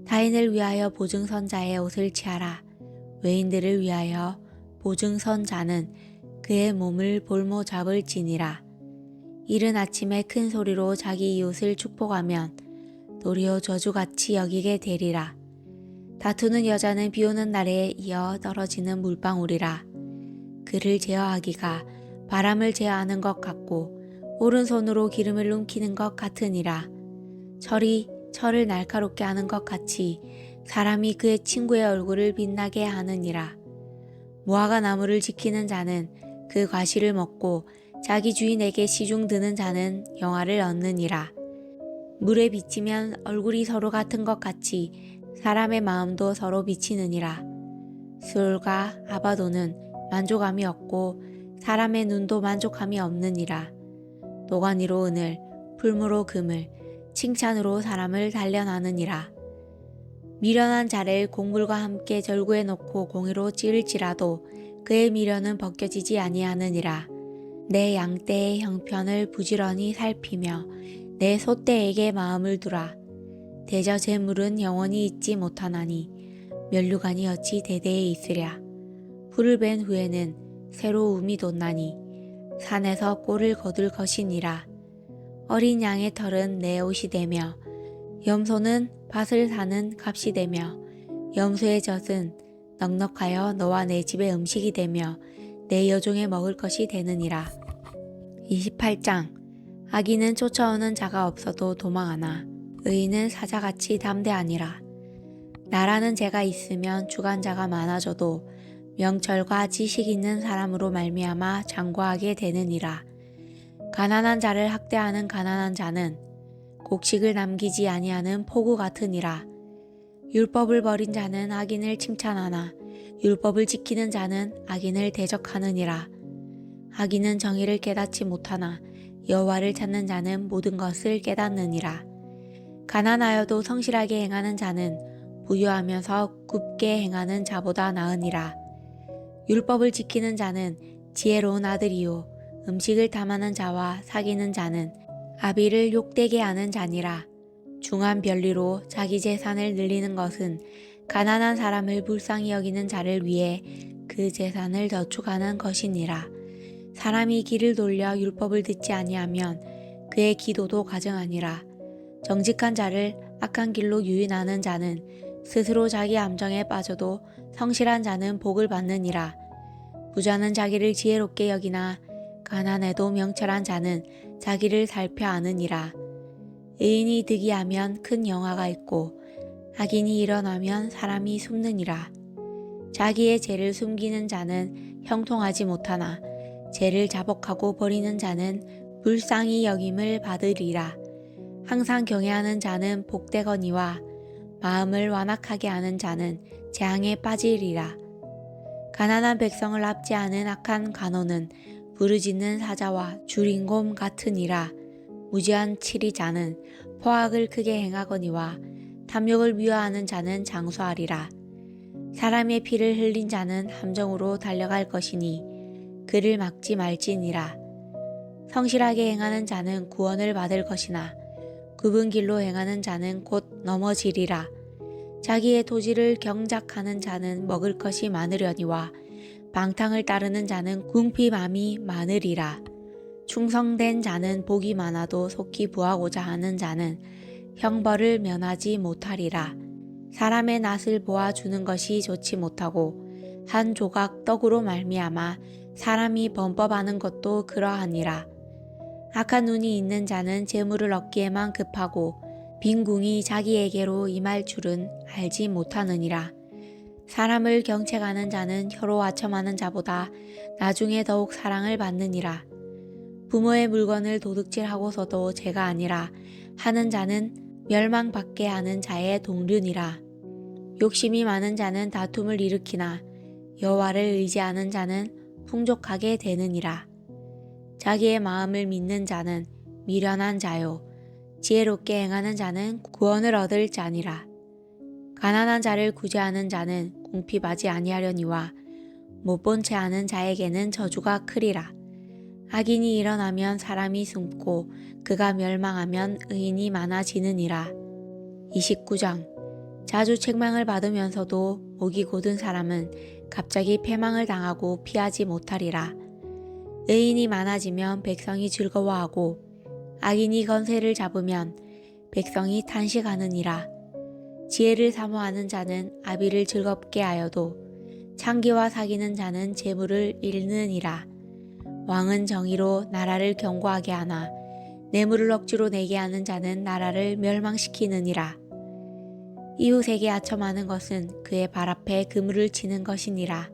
타인을 위하여 보증선 자의 옷을 취하라. 외인들을 위하여 보증선 자는 그의 몸을 볼모 잡을지니라. 이른 아침에 큰 소리로 자기 이웃을 축복하면 도리어 저주같이 여기게 되리라. 다투는 여자는 비오는 날에 이어 떨어지는 물방울이라. 그를 제어하기가 바람을 제어하는 것 같고 오른손으로 기름을 움키는 것 같으니라. 철이 철을 날카롭게 하는 것 같이 사람이 그의 친구의 얼굴을 빛나게 하느니라. 무화과 나무를 지키는 자는 그 과실을 먹고 자기 주인에게 시중 드는 자는 영화를 얻느니라. 물에 비치면 얼굴이 서로 같은 것 같이 사람의 마음도 서로 비치느니라. 수올과 아바도는 만족함이 없고 사람의 눈도 만족함이 없느니라. 도가니로 은을, 풀무로 금을, 칭찬으로 사람을 단련하느니라. 미련한 자를 곡물과 함께 절구해 놓고 공의로 찌를지라도 그의 미련은 벗겨지지 아니하느니라. 내 양떼의 형편을 부지런히 살피며 내 소떼에게 마음을 두라. 대저 재물은 영원히 있지 못하나니 면류관이 어찌 대대에 있으랴. 풀을 벤 후에는 새로움이 돋나니 산에서 꼴을 거둘 것이니라. 어린 양의 털은 내 옷이 되며 염소는 밭을 사는 값이 되며 염소의 젖은 넉넉하여 너와 내 집의 음식이 되며 내 여종의 먹을 것이 되느니라. 28장. 악인은 쫓아오는 자가 없어도 도망하나 의인은 사자같이 담대하니라. 나라는 죄가 있으면 주관자가 많아져도 명철과 지식 있는 사람으로 말미암아 장구하게 되느니라. 가난한 자를 학대하는 가난한 자는 곡식을 남기지 아니하는 포구 같으니라. 율법을 버린 자는 악인을 칭찬하나 율법을 지키는 자는 악인을 대적하느니라. 악인은 정의를 깨닫지 못하나 여호와를 찾는 자는 모든 것을 깨닫느니라. 가난하여도 성실하게 행하는 자는 부유하면서 굽게 행하는 자보다 나으니라. 율법을 지키는 자는 지혜로운 아들이요 음식을 탐하는 자와 사귀는 자는 아비를 욕되게 하는 자니라. 중한 변리로 자기 재산을 늘리는 것은 가난한 사람을 불쌍히 여기는 자를 위해 그 재산을 저축하는 것이니라. 사람이 길을 돌려 율법을 듣지 아니하면 그의 기도도 가증하니라. 정직한 자를 악한 길로 유인하는 자는 스스로 자기 암정에 빠져도 성실한 자는 복을 받느니라. 부자는 자기를 지혜롭게 여기나 가난해도 명철한 자는 자기를 살펴 아느니라. 의인이 득이하면 큰 영화가 있고 악인이 일어나면 사람이 숨느니라. 자기의 죄를 숨기는 자는 형통하지 못하나 죄를 자복하고 버리는 자는 불쌍히 여김을 받으리라. 항상 경외하는 자는 복되거니와 마음을 완악하게 하는 자는 재앙에 빠지리라. 가난한 백성을 압제하는 악한 간호는 부르짖는 사자와 줄인 곰 같으니라. 무지한 치리자는 포악을 크게 행하거니와 탐욕을 미워하는 자는 장수하리라. 사람의 피를 흘린 자는 함정으로 달려갈 것이니 그를 막지 말지니라. 성실하게 행하는 자는 구원을 받을 것이나 굽은 길로 행하는 자는 곧 넘어지리라. 자기의 토지를 경작하는 자는 먹을 것이 많으려니와 방탕을 따르는 자는 궁핍함이 많으리라. 충성된 자는 복이 많아도 속히 부하고자 하는 자는 형벌을 면하지 못하리라. 사람의 낯을 보아주는 것이 좋지 못하고 한 조각 떡으로 말미암아 사람이 범법하는 것도 그러하니라. 악한 눈이 있는 자는 재물을 얻기에만 급하고 빈궁이 자기에게로 임할 줄은 알지 못하느니라. 사람을 경책하는 자는 혀로 아첨하는 자보다 나중에 더욱 사랑을 받느니라. 부모의 물건을 도둑질하고서도 죄가 아니라 하는 자는 멸망받게 하는 자의 동류니라. 욕심이 많은 자는 다툼을 일으키나 여호와를 의지하는 자는 풍족하게 되느니라. 자기의 마음을 믿는 자는 미련한 자요 지혜롭게 행하는 자는 구원을 얻을 자니라. 가난한 자를 구제하는 자는 궁핍하지 아니하려니와 못본 채 하는 자에게는 저주가 크리라. 악인이 일어나면 사람이 숨고 그가 멸망하면 의인이 많아지느니라. 29장. 자주 책망을 받으면서도 목이 곧은 사람은 갑자기 패망을 당하고 피하지 못하리라. 의인이 많아지면 백성이 즐거워하고 악인이 건세를 잡으면 백성이 탄식하느니라. 지혜를 사모하는 자는 아비를 즐겁게 하여도 창기와 사귀는 자는 재물을 잃느니라. 왕은 정의로 나라를 견고하게 하나 뇌물을 억지로 내게 하는 자는 나라를 멸망시키느니라. 이웃에게 아첨하는 것은 그의 발 앞에 그물을 치는 것이니라.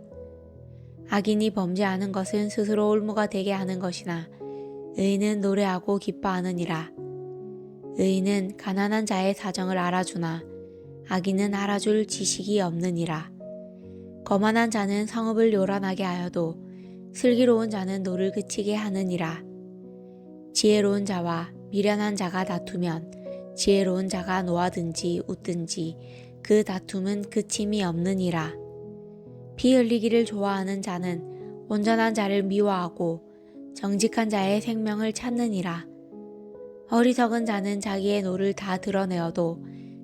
악인이 범죄하는 것은 스스로 올무가 되게 하는 것이나 의인은 노래하고 기뻐하느니라. 의인은 가난한 자의 사정을 알아주나 악인은 알아줄 지식이 없느니라. 거만한 자는 성읍을 요란하게 하여도 슬기로운 자는 노를 그치게 하느니라. 지혜로운 자와 미련한 자가 다투면 지혜로운 자가 노하든지 웃든지 그 다툼은 그침이 없느니라. 피 흘리기를 좋아하는 자는 온전한 자를 미워하고 정직한 자의 생명을 찾느니라. 어리석은 자는 자기의 노를 다 드러내어도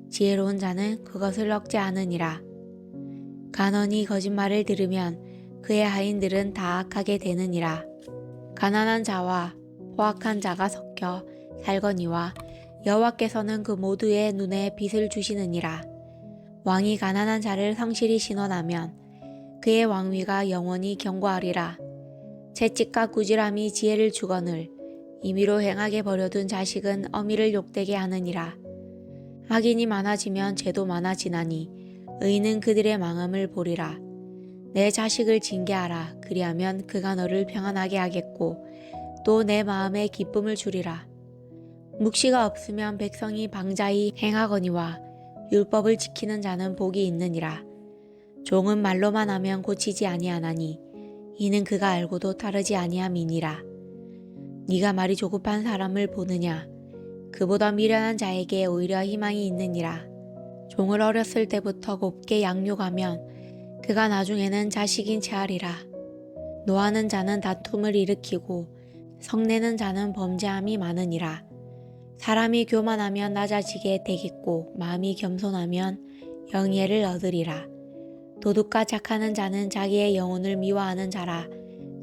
지혜로운 자는 그것을 억제하느니라. 간언이 거짓말을 들으면 그의 하인들은 다 악하게 되느니라. 가난한 자와 포악한 자가 섞여 살거니와 여호와께서는 그 모두의 눈에 빛을 주시느니라. 왕이 가난한 자를 성실히 신원하면 그의 왕위가 영원히 견고하리라. 채찍과 꾸지람이 지혜를 주거늘 임의로 행하게 버려둔 자식은 어미를 욕되게 하느니라. 악인이 많아지면 죄도 많아지나니 의인은 그들의 망함을 보리라. 내 자식을 징계하라. 그리하면 그가 너를 평안하게 하겠고 또 내 마음에 기쁨을 주리라. 묵시가 없으면 백성이 방자히 행하거니와 율법을 지키는 자는 복이 있느니라. 종은 말로만 하면 고치지 아니하나니 이는 그가 알고도 따르지 아니함이니라. 네가 말이 조급한 사람을 보느냐? 그보다 미련한 자에게 오히려 희망이 있느니라. 종을 어렸을 때부터 곱게 양육하면 그가 나중에는 자식인 채 하리라. 노하는 자는 다툼을 일으키고 성내는 자는 범죄함이 많으니라. 사람이 교만하면 낮아지게 되겠고 마음이 겸손하면 영예를 얻으리라. 도둑과 착하는 자는 자기의 영혼을 미워하는 자라.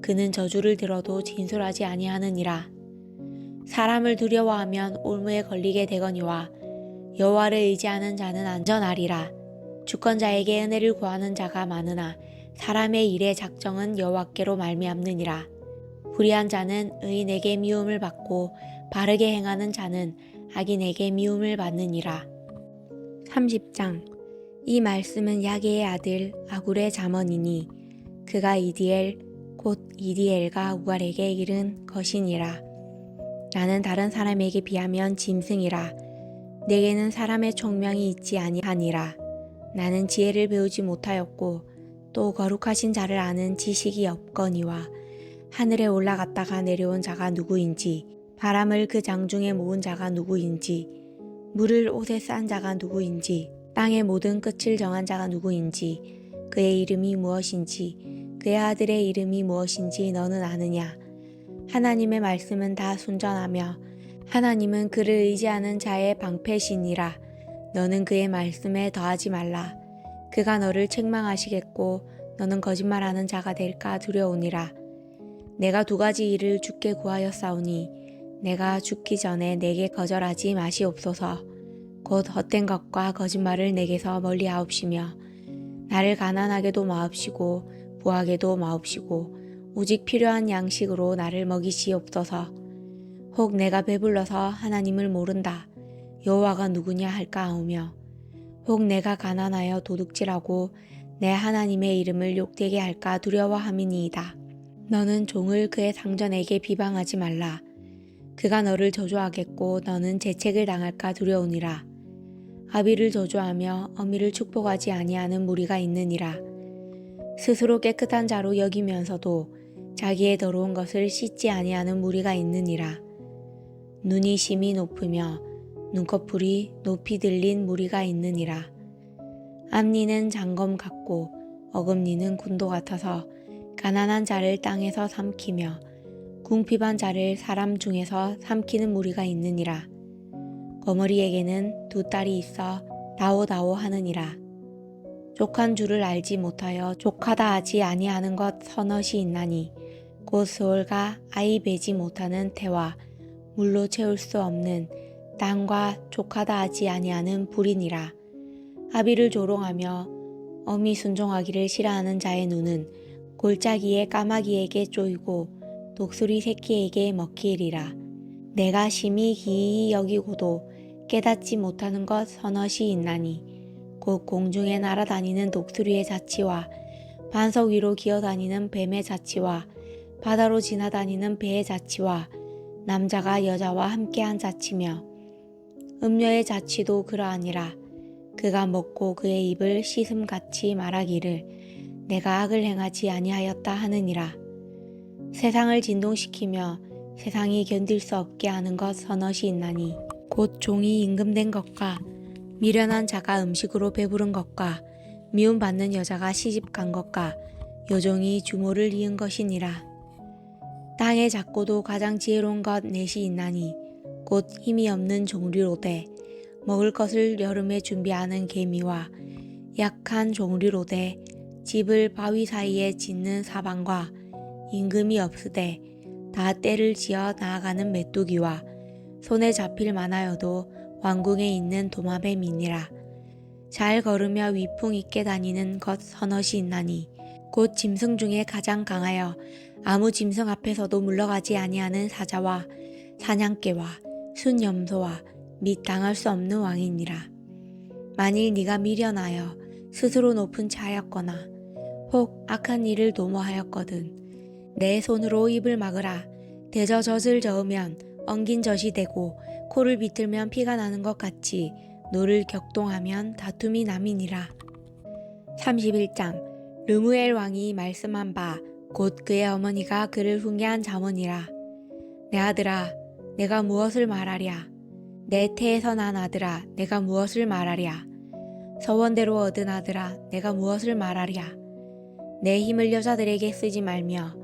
그는 저주를 들어도 진술하지 아니하느니라. 사람을 두려워하면 올무에 걸리게 되거니와 여호와를 의지하는 자는 안전하리라. 주권자에게 은혜를 구하는 자가 많으나 사람의 일의 작정은 여호와께로 말미암느니라. 불의한 자는 의인에게 미움을 받고 바르게 행하는 자는 악인에게 미움을 받느니라. 30장. 이 말씀은 야게의 아들 아굴의 잠언이니 그가 이디엘 곧 이디엘과 우갈에게 이른 것이니라. 나는 다른 사람에게 비하면 짐승이라. 내게는 사람의 총명이 있지 아니하니라. 나는 지혜를 배우지 못하였고 또 거룩하신 자를 아는 지식이 없거니와 하늘에 올라갔다가 내려온 자가 누구인지 바람을 그 장중에 모은 자가 누구인지 물을 옷에 싼 자가 누구인지 땅의 모든 끝을 정한 자가 누구인지 그의 이름이 무엇인지 그의 아들의 이름이 무엇인지 너는 아느냐? 하나님의 말씀은 다 순전하며 하나님은 그를 의지하는 자의 방패시니라. 너는 그의 말씀에 더하지 말라. 그가 너를 책망하시겠고 너는 거짓말하는 자가 될까 두려우니라. 내가 두 가지 일을 주께 구하였사오니 내가 죽기 전에 내게 거절하지 마시옵소서. 곧 헛된 것과 거짓말을 내게서 멀리하옵시며 나를 가난하게도 마옵시고 부하게도 마옵시고 오직 필요한 양식으로 나를 먹이시옵소서. 혹 내가 배불러서 하나님을 모른다. 여호와가 누구냐 할까 하오며 혹 내가 가난하여 도둑질하고 내 하나님의 이름을 욕되게 할까 두려워함이니이다. 너는 종을 그의 상전에게 비방하지 말라. 그가 너를 저주하겠고 너는 재책을 당할까 두려우니라. 아비를 저주하며 어미를 축복하지 아니하는 무리가 있느니라. 스스로 깨끗한 자로 여기면서도 자기의 더러운 것을 씻지 아니하는 무리가 있느니라. 눈이 심히 높으며 눈꺼풀이 높이 들린 무리가 있느니라. 앞니는 장검 같고 어금니는 군도 같아서 가난한 자를 땅에서 삼키며 궁핍한 자를 사람 중에서 삼키는 무리가 있느니라. 거머리에게는 두 딸이 있어 다오다오 하느니라. 족한 줄을 알지 못하여 족하다 하지 아니하는 것 서넛이 있나니 곧 스올과 아이 베지 못하는 태와 물로 채울 수 없는 땅과 족하다 하지 아니하는 불이니라. 아비를 조롱하며 어미 순종하기를 싫어하는 자의 눈은 골짜기의 까마귀에게 쪼이고 독수리 새끼에게 먹히리라. 내가 심히 기이히 여기고도 깨닫지 못하는 것 서넛이 있나니 곧 공중에 날아다니는 독수리의 자치와 반석 위로 기어다니는 뱀의 자치와 바다로 지나다니는 배의 자치와 남자가 여자와 함께한 자치며 음녀의 자치도 그러하니라. 그가 먹고 그의 입을 씻음같이 말하기를 내가 악을 행하지 아니하였다 하느니라. 세상을 진동시키며 세상이 견딜 수 없게 하는 것 서넛이 있나니 곧 종이 임금된 것과 미련한 자가 음식으로 배부른 것과 미움받는 여자가 시집간 것과 여종이 주모를 이은 것이니라. 땅의 작고도 가장 지혜로운 것 넷이 있나니 곧 힘이 없는 종류로되 먹을 것을 여름에 준비하는 개미와 약한 종류로되 집을 바위 사이에 짓는 사방과 임금이 없으되 다 때를 지어 나아가는 메뚜기와 손에 잡힐 만하여도 왕궁에 있는 도마뱀이니라. 잘 걸으며 위풍 있게 다니는 것 서넛이 있나니 곧 짐승 중에 가장 강하여 아무 짐승 앞에서도 물러가지 아니하는 사자와 사냥개와 순염소와 및 당할 수 없는 왕이니라. 만일 네가 미련하여 스스로 높은 차였거나 혹 악한 일을 도모하였거든 내 손으로 입을 막으라. 대저 젖을 저으면 엉긴 젖이 되고 코를 비틀면 피가 나는 것 같이 노를 격동하면 다툼이 남이니라. 31장 르무엘 왕이 말씀한 바 곧 그의 어머니가 그를 훈계한 자문이라. 내 아들아 내가 무엇을 말하랴. 내 태에서 난 아들아 내가 무엇을 말하랴. 서원대로 얻은 아들아 내가 무엇을 말하랴. 내 힘을 여자들에게 쓰지 말며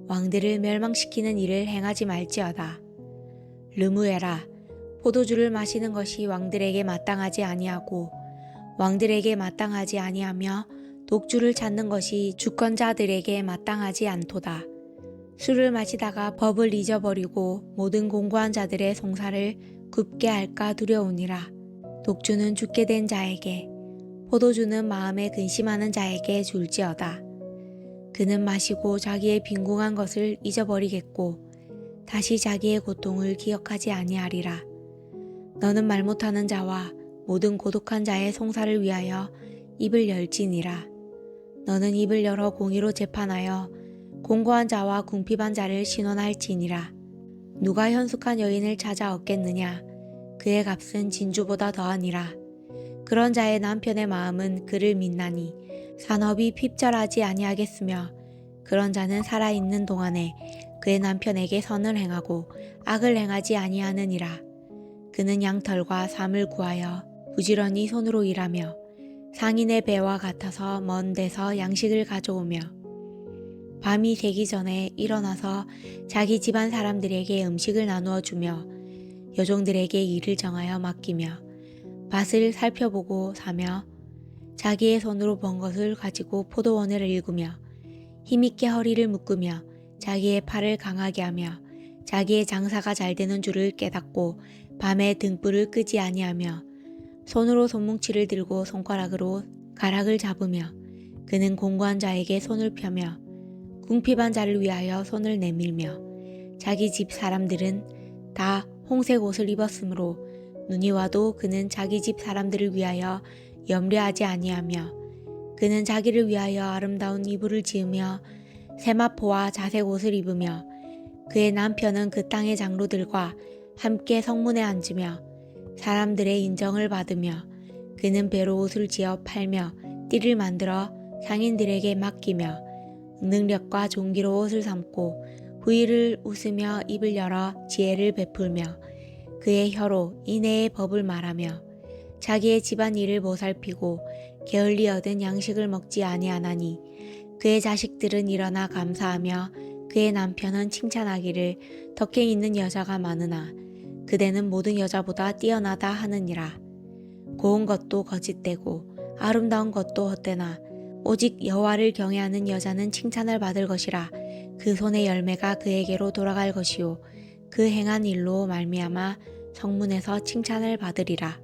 왕들을 멸망시키는 일을 행하지 말지어다. 르무엘아 포도주를 마시는 것이 왕들에게 마땅하지 아니하고 왕들에게 마땅하지 아니하며 독주를 찾는 것이 주권자들에게 마땅하지 않도다. 술을 마시다가 법을 잊어버리고 모든 공고한 자들의 송사를 굽게 할까 두려우니라. 독주는 죽게 된 자에게 포도주는 마음에 근심하는 자에게 줄지어다. 그는 마시고 자기의 빈궁한 것을 잊어버리겠고 다시 자기의 고통을 기억하지 아니하리라. 너는 말 못하는 자와 모든 고독한 자의 송사를 위하여 입을 열지니라. 너는 입을 열어 공의로 재판하여 공고한 자와 궁핍한 자를 신원할지니라. 누가 현숙한 여인을 찾아 얻겠느냐. 그의 값은 진주보다 더하니라. 그런 자의 남편의 마음은 그를 믿나니 산업이 핍절하지 아니하겠으며 그런 자는 살아있는 동안에 그의 남편에게 선을 행하고 악을 행하지 아니하느니라. 그는 양털과 삶을 구하여 부지런히 손으로 일하며 상인의 배와 같아서 먼 데서 양식을 가져오며 밤이 새기 전에 일어나서 자기 집안 사람들에게 음식을 나누어 주며 여종들에게 일을 정하여 맡기며 밭을 살펴보고 사며 자기의 손으로 번 것을 가지고 포도원을 일구며 힘있게 허리를 묶으며 자기의 팔을 강하게 하며 자기의 장사가 잘 되는 줄을 깨닫고 밤에 등불을 끄지 아니하며 손으로 손뭉치를 들고 손가락으로 가락을 잡으며 그는 공고한 자에게 손을 펴며 궁핍한 자를 위하여 손을 내밀며 자기 집 사람들은 다 홍색 옷을 입었으므로 눈이 와도 그는 자기 집 사람들을 위하여 염려하지 아니하며 그는 자기를 위하여 아름다운 이불을 지으며 세마포와 자색 옷을 입으며 그의 남편은 그 땅의 장로들과 함께 성문에 앉으며 사람들의 인정을 받으며 그는 배로 옷을 지어 팔며 띠를 만들어 상인들에게 맡기며 능력과 종기로 옷을 삼고 후일을 웃으며 입을 열어 지혜를 베풀며 그의 혀로 인애의 법을 말하며 자기의 집안 일을 보살피고 게을리 얻은 양식을 먹지 아니하나니 그의 자식들은 일어나 감사하며 그의 남편은 칭찬하기를 덕행 있는 여자가 많으나 그대는 모든 여자보다 뛰어나다 하느니라. 고운 것도 거짓되고 아름다운 것도 헛되나 오직 여호와를 경외하는 여자는 칭찬을 받을 것이라. 그 손의 열매가 그에게로 돌아갈 것이요 그 행한 일로 말미암아 성문에서 칭찬을 받으리라.